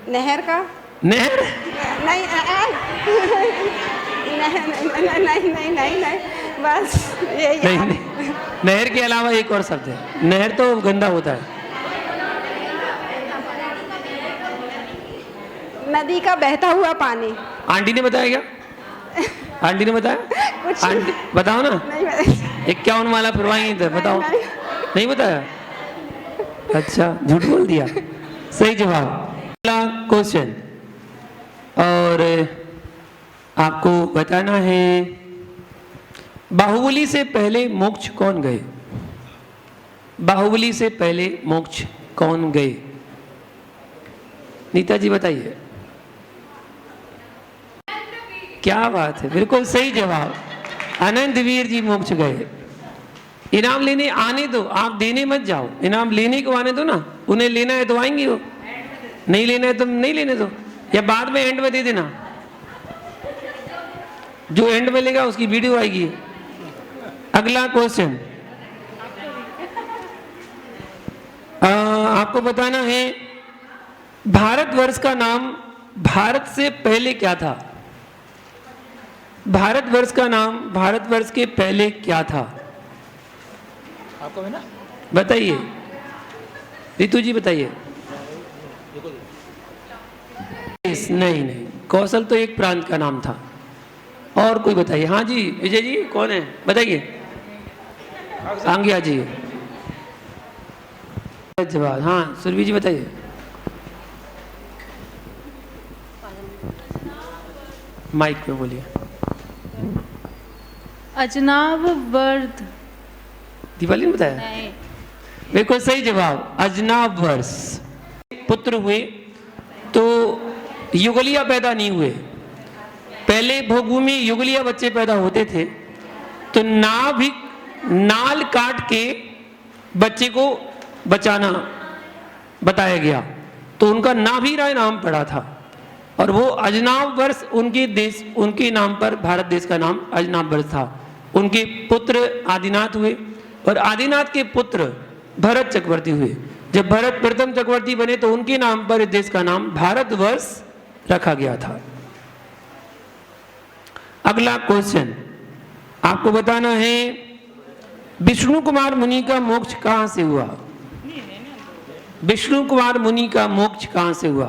नहर का। नहर? नहीं नहीं नहीं नहीं नहीं नहीं बस यही नहीं, नहीं। नहर के अलावा एक और शब्द है। नहर तो गंदा होता है। नदी का बहता हुआ पानी। आंटी ने बताया क्या? आंटी ने बताया? कुछ आंटी बताओ ना। नहीं बताया। 51 माला फिरवाएंगे थे, बताओ। नहीं, नहीं बताया? अच्छा, झूठ बोल दिया। सही जवाब। अगला क्वेश्चन, और आपको बताना है, बाहुबली से पहले मोक्ष कौन गए? बाहुबली से पहले मोक्ष कौन गए? नीता जी बताइए। क्या बात है, बिल्कुल सही जवाब। अनंतवीर जी मोक्ष गए। इनाम लेने आने दो, आप देने मत जाओ, इनाम लेने को आने दो ना। उन्हें लेना है तो आएंगे वो, नहीं लेना है तो नहीं लेने दो, या बाद में एंड में दे देना। जो एंड में लेगा उसकी वीडियो आएगी। अगला क्वेश्चन, आपको बताना है, भारतवर्ष का नाम भारत से पहले क्या था? भारतवर्ष का नाम भारतवर्ष के पहले क्या था? आपको है ना, बताइए। रितु जी बताइए। नहीं नहीं, कौशल तो एक प्रांत का नाम था। और कोई बताइए। हाँ जी, विजय जी कौन है, बताइए। आंगिया जी जवाब। हाँ सुरभि जी बताइए। माइक पे बोलिए। अजनाब वर्द। दीवाली ने बताया? नहीं। बिल्कुल सही जवाब, अजनाब वर्ष। पुत्र हुए तो युगलिया पैदा नहीं हुए। पहले भोगभूमि में युगलिया बच्चे पैदा होते थे, तो नाल काट के बच्चे को बचाना बताया गया, तो उनका नाभीराय नाम पड़ा था, और वो अजनाब वर्ष उनके नाम पर भारत देश का नाम अजनाब वर्ष था। उनके पुत्र आदिनाथ हुए, और आदिनाथ के पुत्र भरत चक्रवर्ती हुए। जब भरत प्रथम चक्रवर्ती बने तो उनके नाम पर इस देश का नाम भारतवर्ष रखा गया था। अगला क्वेश्चन, आपको बताना है, विष्णु कुमार मुनि का मोक्ष कहां से हुआ? विष्णु कुमार मुनि का मोक्ष कहां से हुआ?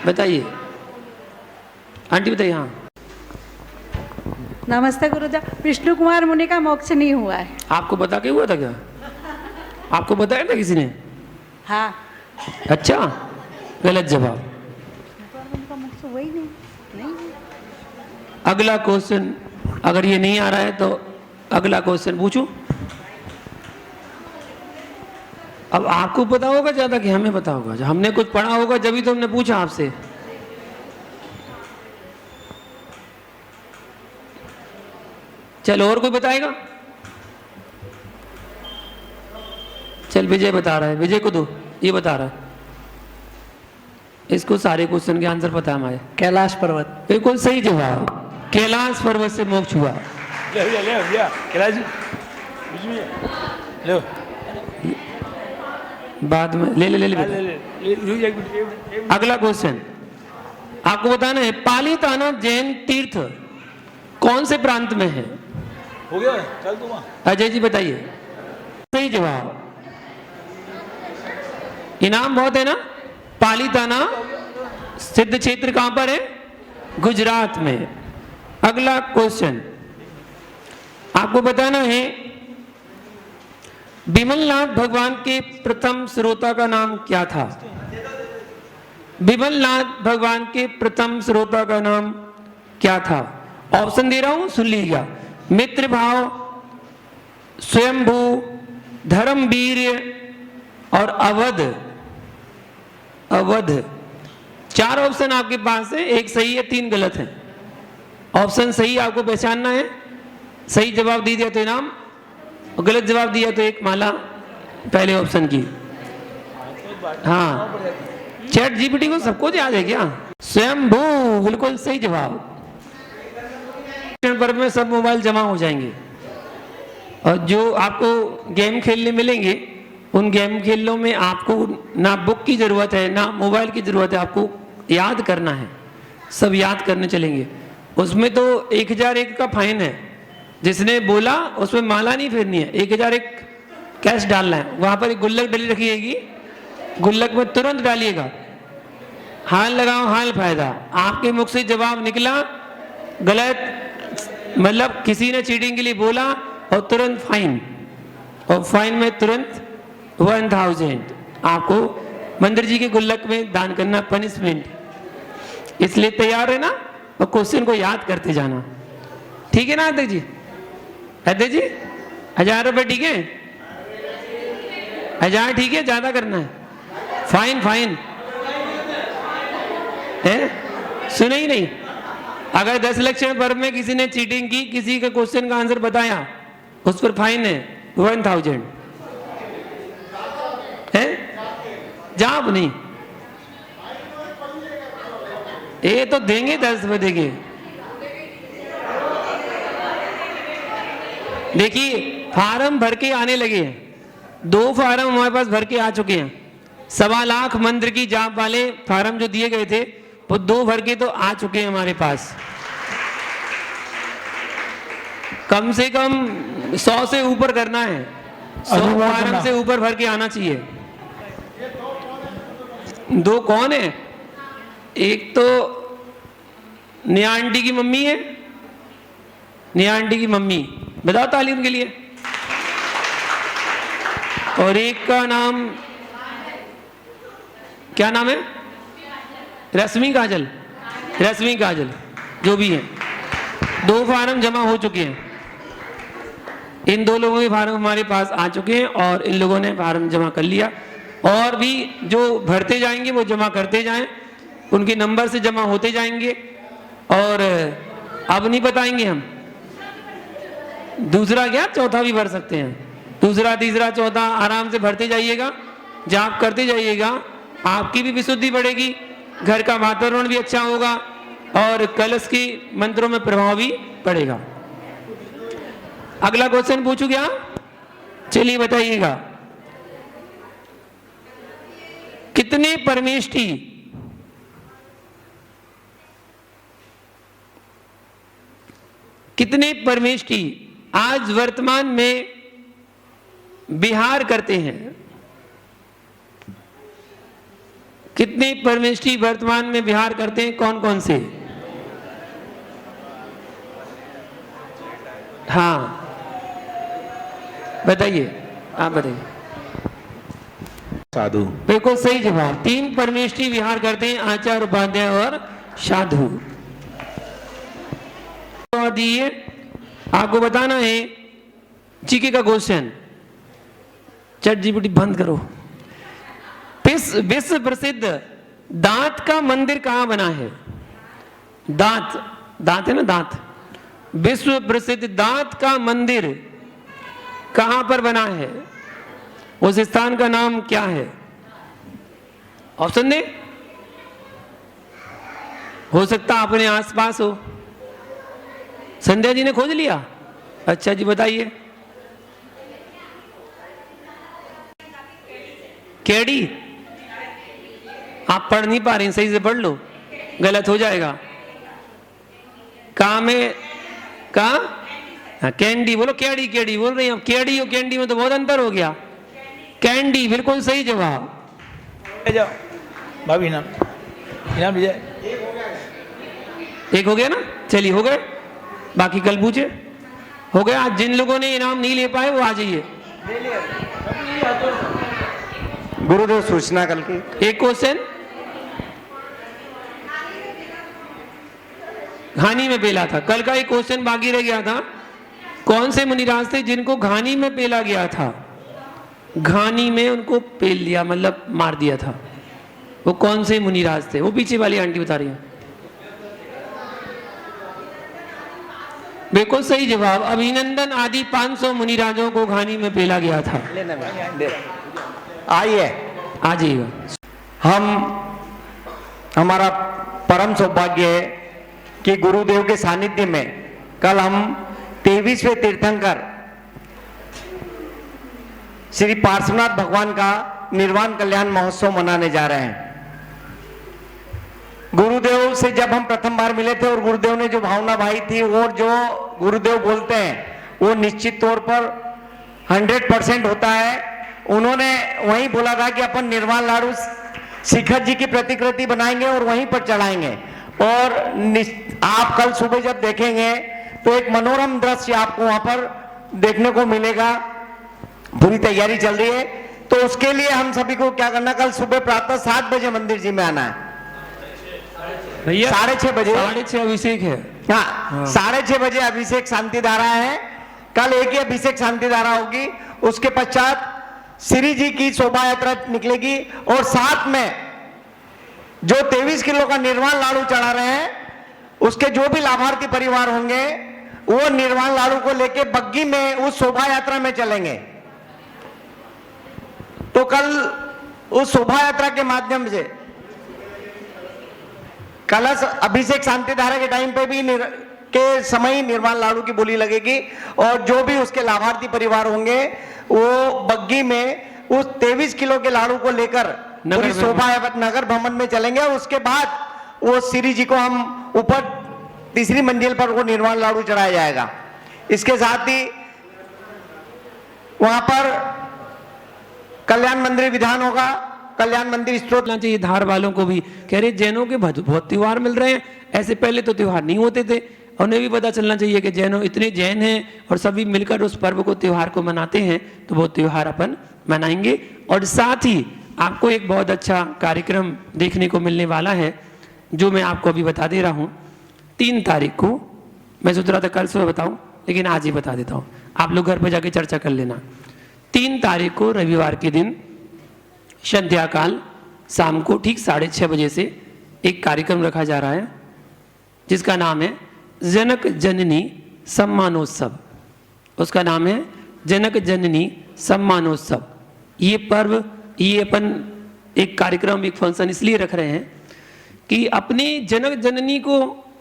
बताइए। आंटी बताइए। हाँ नमस्ते गुरुदेव। विष्णु कुमार मुनि का मोक्ष नहीं हुआ है। आपको बता के हुआ था क्या? आपको बताया था किसी ने? हाँ। अच्छा, गलत जवाब। वही नहीं। अगला क्वेश्चन, अगर ये नहीं आ रहा है तो अगला क्वेश्चन पूछूं। अब आपको पता होगा ज्यादा कि हमें पता होगा? जब हमने कुछ पढ़ा होगा जब तो हमने पूछा आपसे। चलो, और कोई बताएगा? चल, विजय बता रहा है, विजय को दो, ये बता रहा है। इसको सारे क्वेश्चन के आंसर पता है हमारे। कैलाश पर्वत। बिल्कुल सही जवाब, कैलाश पर्वत से मोक्ष हुआ। कैलाश लो, बाद में ले। अगला क्वेश्चन, आपको बताना है, पालीताना जैन तीर्थ कौन से प्रांत में है? हो गया, चल तू वहाँ। अजय जी बताइए। सही जवाब। इनाम बहुत है ना। पालीताना सिद्ध क्षेत्र कहां पर है? गुजरात में। अगला क्वेश्चन, आपको बताना है, बिमलनाथ भगवान के प्रथम श्रोता का नाम क्या था? बिमलनाथ भगवान के प्रथम श्रोता का नाम क्या था? ऑप्शन दे रहा हूं, सुन लीजिएगा। मित्र भाव, स्वयंभू, धर्मवीर और अवध। अवध। 4 ऑप्शन आपके पास है, एक सही है 3 गलत है। ऑप्शन सही आपको पहचानना है, सही जवाब दे दिया तो इनाम, और गलत जवाब दिया तो एक माला पहले ऑप्शन की। हाँ, चैट जीपीटी को सबको याद है क्या? स्वयंभू, बिल्कुल सही जवाब। पर में सब मोबाइल जमा हो जाएंगे और जो आपको गेम खेलने मिलेंगे उन गेम खेलने में आपको ना बुक की जरूरत है ना मोबाइल की जरूरत है, आपको याद करना है, सब याद करने चलेंगे। उसमें तो 1001 का फाइन है, जिसने बोला उसमें माला नहीं फेरनी है, 1001 कैश डालना है। वहां पर एक गुल्लक डली रखिएगी, गुल्लक में तुरंत डालिएगा, हाल लगाओ हाल फायदा। आपके मुख से जवाब निकला गलत, मतलब किसी ने चीटिंग के लिए बोला और तुरंत फाइन, और फाइन में तुरंत 1000 आपको मंदिर जी के गुल्लक में दान करना, पनिशमेंट। इसलिए तैयार है ना, और क्वेश्चन को याद करते जाना, ठीक है ना अध्यक्ष जी? अध्यक्ष जी 1000 रुपये ठीक है? 1000 ठीक है, ज्यादा करना है, फाइन फाइन है, सुने ही नहीं। अगर 10 लक्षण पर्व में किसी ने चीटिंग की, किसी का क्वेश्चन का आंसर बताया, उस पर फाइन है 1000 है। जाप नहीं, ये तो देंगे 10 रुपए देंगे। देखिए फार्म भर के आने लगे हैं, 2 फार्म हमारे पास भर के आ चुके हैं। 1.25 लाख मंत्र की जाप वाले फार्म जो दिए गए थे वो 2 भर के तो आ चुके हैं हमारे पास। कम से कम 100 से ऊपर करना है, 100 फार्म से ऊपर भर के आना चाहिए। 2 कौन है? एक तो नेहा आंटी की मम्मी है, नेहा आंटी की मम्मी, बताओ ताली उनके लिए। और एक का नाम क्या नाम है? रश्मि काजल, रश्मि काजल, जो भी है। 2 फार्म जमा हो चुके हैं, इन 2 लोगों के फार्म हमारे पास आ चुके हैं और इन लोगों ने फार्म जमा कर लिया। और भी जो भरते जाएंगे वो जमा करते जाएं, उनके नंबर से जमा होते जाएंगे। और अब नहीं बताएंगे हम, दूसरा क्या चौथा भी भर सकते हैं, दूसरा तीसरा चौथा आराम से भरते जाइएगा, जाप करते जाइएगा, आपकी भी विशुद्धि बढ़ेगी, घर का वातावरण भी अच्छा होगा और कलश की मंत्रों में प्रभाव भी पड़ेगा। अगला क्वेश्चन पूछू क्या? चलिए बताइएगा, कितने परमेष्ठी आज वर्तमान में विहार करते हैं? कितने परमेष्ठी वर्तमान में विहार करते हैं, कौन कौन से? हाँ बताइए, आप बताइए। साधु, बिल्कुल सही जवाब। 3 परमेष्ठी विहार करते हैं, आचार्य, उपाध्याय और साधु। दिए आपको बताना है जीके का क्वेश्चन। चैट जीपीटी बंद करो। विश्व प्रसिद्ध दांत का मंदिर कहां बना है? दांत, दांत है ना, दांत। विश्व प्रसिद्ध दांत का मंदिर कहां पर बना है? उस स्थान का नाम क्या है? ऑप्शन दे, हो सकता अपने आसपास हो। संध्या जी ने खोज लिया? अच्छा जी बताइए। केडी, आप पढ़ नहीं पा रही, सही से पढ़ लो, गलत हो जाएगा। कहा में, कहा कैंडी बोलो, केडी केडी बोल रही हैं। केडी और कैंडी में तो बहुत अंतर हो गया। कैंडी बिल्कुल सही जवाब। ले जाओ भाभी, इनाम इनाम ले जाए। एक हो गया ना, चलिए हो गए, बाकी कल पूछे। हो गया। आज जिन लोगों ने इनाम नहीं ले पाए वो आ जाइए। गुरुदेव सूचना कल की। एक क्वेश्चन, घानी में पेला था, कल का एक क्वेश्चन बाकी रह गया था। कौन से मुनिराज थे जिनको घानी में पेला गया था? घानी में उनको पेल दिया, मतलब मार दिया था। वो कौन से मुनिराज थे? वो पीछे वाली आंटी बता रही है। बिल्कुल सही जवाब। अभिनंदन आदि 500 मुनिराजों को घानी में पेला गया था। आइए आ जाइएगा। हमारा परम सौभाग्य है कि गुरुदेव के सानिध्य में कल हम 23वें तीर्थंकर श्री पार्श्वनाथ भगवान का निर्वाण कल्याण महोत्सव मनाने जा रहे हैं। गुरुदेव से जब हम प्रथम बार मिले थे और गुरुदेव ने जो भावना भाई थी और जो गुरुदेव बोलते हैं वो निश्चित तौर पर 100% होता है। उन्होंने वहीं बोला था कि अपन निर्वाण लाडू शिखर जी की प्रतिकृति बनाएंगे और वहीं पर चढ़ाएंगे। और आप कल सुबह जब देखेंगे तो एक मनोरम दृश्य आपको वहां पर देखने को मिलेगा। पूरी तैयारी चल रही है, तो उसके लिए हम सभी को क्या करना, कल सुबह प्रातः 7 बजे मंदिर जी में आना है। भैया 6:30 बजे 6:30 अभिषेक है। हाँ 6:30 बजे अभिषेक शांति धारा है। कल एक ही अभिषेक शांति धारा होगी। उसके पश्चात श्री जी की शोभा यात्रा निकलेगी और साथ में जो 23 किलो का निर्वाण लाडू चढ़ा रहे हैं उसके जो भी लाभार्थी परिवार होंगे वो निर्वाण लाडू को लेके बग्गी में उस शोभा यात्रा में चलेंगे। तो कल उस शोभा यात्रा के माध्यम से कलश अभिषेक शांति धारा के टाइम पे भी के समय ही निर्वाण लाडू की बोली लगेगी और जो भी उसके लाभार्थी परिवार होंगे वो बग्गी में उस 23 किलो के लाडू को लेकर पूरी शोभा नगर भ्रमण में चलेंगे। और उसके बाद वो श्री जी को हम ऊपर तीसरी मंजिल पर वो निर्वाण लाडू चढ़ाया जाएगा। इसके साथ ही वहां पर कल्याण मंदिर विधान होगा, कल्याण मंदिर स्त्रोत चाहिए। धार वालों को भी कह रहे जैनों के बहुत त्योहार मिल रहे हैं, ऐसे पहले तो त्योहार नहीं होते थे। उन्हें भी पता चलना चाहिए कि जैनों इतने जैन हैं और सभी मिलकर उस पर्व को त्योहार को मनाते हैं, तो वो त्योहार अपन मनाएंगे। और साथ ही आपको एक बहुत अच्छा कार्यक्रम देखने को मिलने वाला है जो मैं आपको अभी बता दे रहा हूँ। 3 तारीख को, मैं सोच रहा था कल सुबह बताऊँ लेकिन आज ही बता देता हूँ, आप लोग घर पर जाके चर्चा कर लेना। 3 तारीख को रविवार के दिन संध्या काल शाम को ठीक 6:30 बजे से एक कार्यक्रम रखा जा रहा है जिसका नाम है जनक जननी सम्मानोत्सव। उसका नाम है जनक जननी सम्मानोत्सव। ये पर्व, ये अपन एक कार्यक्रम, एक फंक्शन इसलिए रख रहे हैं कि अपने जनक जननी को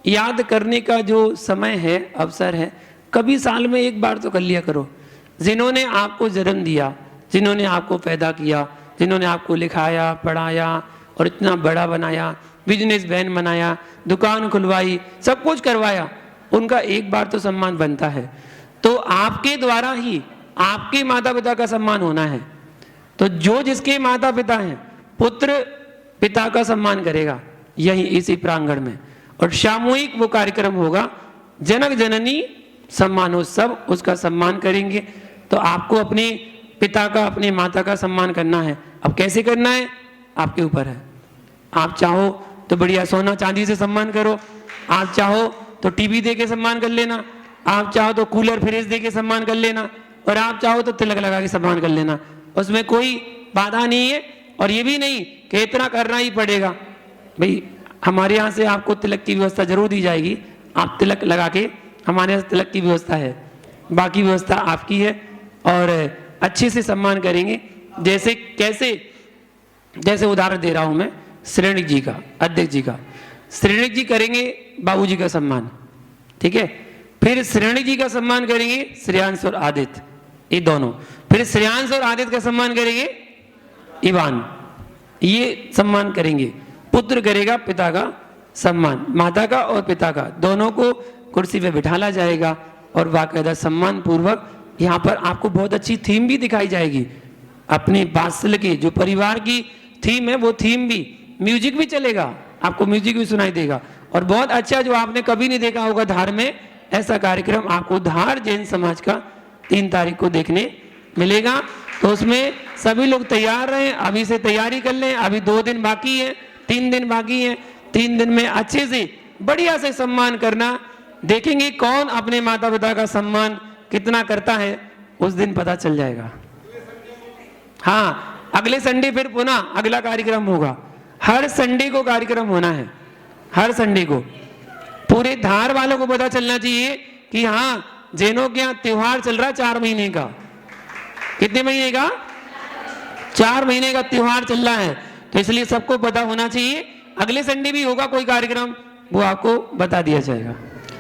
याद करने का जो समय है, अवसर है, कभी साल में एक बार तो कर लिया करो। जिन्होंने आपको जन्म दिया, जिन्होंने आपको पैदा किया, जिन्होंने आपको लिखाया पढ़ाया और इतना बड़ा बनाया, बिजनेस वैन बनाया, दुकान खुलवाई, सब कुछ करवाया, उनका एक बार तो सम्मान बनता है। तो आपके द्वारा ही आपके माता पिता का सम्मान होना है। तो जो जिसके माता पिता हैं, पुत्र पिता का सम्मान करेगा यही इसी प्रांगण में। और सामूहिक वो कार्यक्रम होगा जनक जननी सम्मानोत्सव, उसका सम्मान करेंगे। तो आपको अपने पिता का, अपने माता का सम्मान करना है। अब कैसे करना है आपके ऊपर है। आप चाहो तो बढ़िया सोना चांदी से सम्मान करो, आप चाहो तो टीवी दे के सम्मान कर लेना, आप चाहो तो कूलर फ्रिज दे के सम्मान कर लेना, और आप चाहो तो तिलक लगा के सम्मान कर लेना। उसमें कोई बाधा नहीं है। और ये भी नहीं कि इतना करना ही पड़ेगा। भाई हमारे यहाँ से आपको तिलक की व्यवस्था जरूर दी जाएगी। आप तिलक लगा के, हमारे यहाँ तिलक की व्यवस्था है, बाकी व्यवस्था आपकी है। और अच्छे से सम्मान करेंगे। जैसे कैसे, जैसे उदाहरण दे रहा हूं मैं श्रेणिक जी का, अध्यक्ष जी का। श्रेणिक जी करेंगे बाबूजी का सम्मान, ठीक है। फिर श्रेणिक जी का सम्मान करेंगे श्रेयांश और आदित्य, ये दोनों। फिर श्रेयांश और आदित्य का सम्मान करेंगे इवान, ये सम्मान करेंगे। पुत्र करेगा पिता का सम्मान, माता का और पिता का, दोनों को कुर्सी पे बिठाला जाएगा और बाकायदा सम्मान पूर्वक यहाँ पर आपको बहुत अच्छी थीम भी दिखाई जाएगी। अपने वात्सल्य के जो परिवार की थीम है वो थीम भी, म्यूजिक भी चलेगा, आपको म्यूजिक भी सुनाई देगा। और बहुत अच्छा, जो आपने कभी नहीं देखा होगा धार में, ऐसा कार्यक्रम आपको धार जैन समाज का 3 तारीख को देखने मिलेगा। तो उसमें सभी लोग तैयार रहें, अभी से तैयारी कर लें। अभी 2 दिन बाकी है, 3 दिन बाकी है। 3 दिन में अच्छे से बढ़िया से सम्मान करना। देखेंगे कौन अपने माता पिता का सम्मान कितना करता है, उस दिन पता चल जाएगा। हाँ, अगले संडे फिर पुनः अगला कार्यक्रम होगा। हर संडे को कार्यक्रम होना है, हर संडे को। पूरे धार वालों को पता चलना चाहिए कि हाँ, जैनों के यहाँ त्योहार चल रहा है 4 महीने का। कितने महीने का? 4 महीने का त्योहार चल रहा है, तो इसलिए सबको पता होना चाहिए। अगले संडे भी होगा कोई कार्यक्रम, वो आपको बता दिया जाएगा।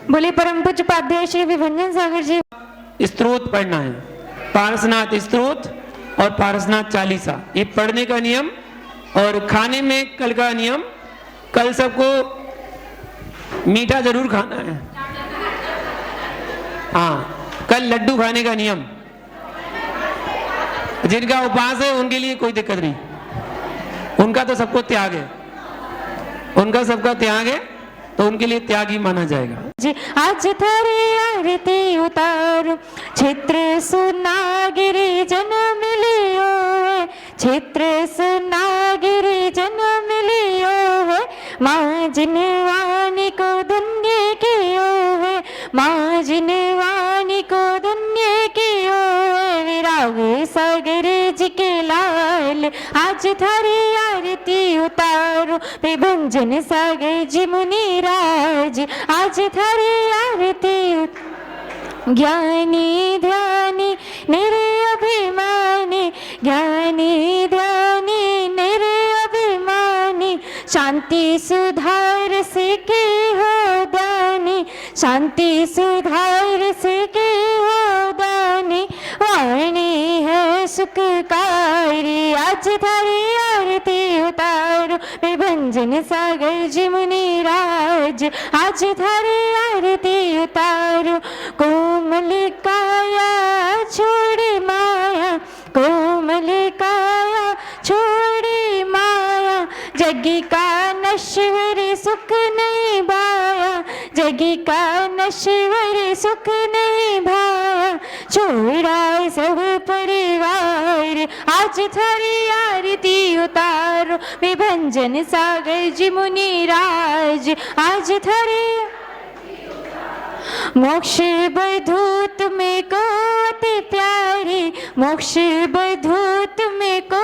बोले परम पूज्य उपाध्याय श्री विभंजन सागर जी। स्तोत्र पढ़ना है, पारसनाथ स्तोत्र और पारसनाथ चालीसा, ये पढ़ने का नियम। और खाने में कल का नियम, कल सबको मीठा जरूर खाना है। हाँ, कल लड्डू खाने का नियम। जिनका उपवास है उनके लिए कोई दिक्कत नहीं, उनका तो सबको त्याग है, उनका सबका त्याग है, तो उनके लिए त्यागी माना जाएगा। जी आज थारी आरती उतारो, क्षेत्र सुनागिरी जन मिलियो है, क्षेत्र सुनागिरी जन मिलियो है, माँ जिनवानी को धन्य कियो है, माँ जिनवानी को धन्य कियो है, विराग सागर जी के लाल आज थारी आरती उतारो, विभंजन सागर जी मुनि राज आज थारी आरती। ज्ञानी ध्यानी निर्अभिमानी, ज्ञानी ध्यानी निर्अभिमानी, शांति सुधार से के हो दानी, शांति सुधार से के हो दानी, वाणी है सुखकारी आज थारी आरती उतारो, विभंजन सागर जी मुनि राज आज थारी आरती उतारो। कोमल काया छोड़ी माया, कोमल काया छोड़ी माया, जगी का नश्वर सुख नहीं भाया, जगी का नश्वर सुख नहीं भाया, छोड़ा सब परिवार आज थारी आरती उतारो, विभंजन सागर जी मुनि राज आज थारी। मोक्ष बधूत में को अति प्यारी, मोक्ष बधूत में को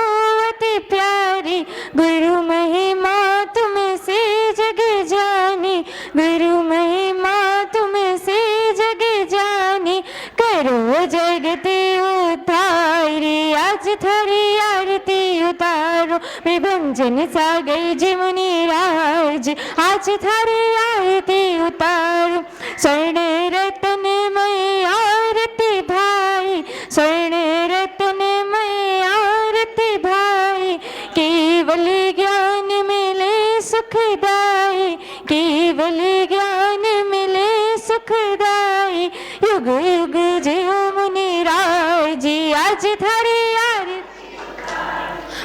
अति प्यारी, गुरु महिमा तुम से जग जानी, गुरु महिमा तुम से जग जानी, करो जगत उद्धारी आज थारी आरती उतारो, विभंजन सागर जी मुनि राज आज थारी आरती उतारो। स्वर्ण रतन में आरती भाई, स्वर्ण रतन में आरती भाई, केवल ज्ञान मिले सुखदाई, केवल ज्ञान मिले सुखदाई, युग युग जियो मुनि राज आज थारी आरती।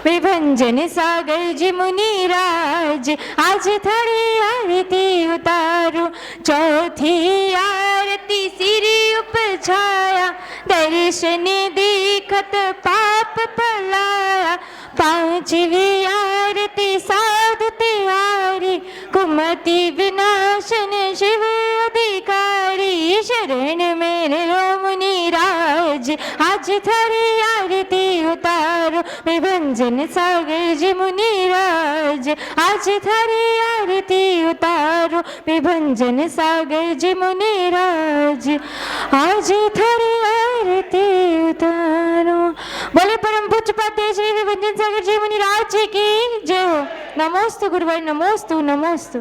विभंजन सागर जी मुनि राज आज थारी आरती उतारो। चौथी आरती सिरी उपछाया, दर्शन देखत पाप पलाया, पांचवी आरती साधु तिहारी, कुमति विनाशन शिव अधिकारी, शरण में लो मुनि राज आज थारी आरती उतारो, विभंजन सागर जी मुनि राज आज थारी आरती उतारो, विभंजन सागर जी मुनि राज आज थारी आरती उतारो। बोले परम पूज्य उपाध्याय श्री विभंजन सागर जी मुनि राज की जय हो। नमोस्तु गुरुवर, नमोस्तु नमोस्तु।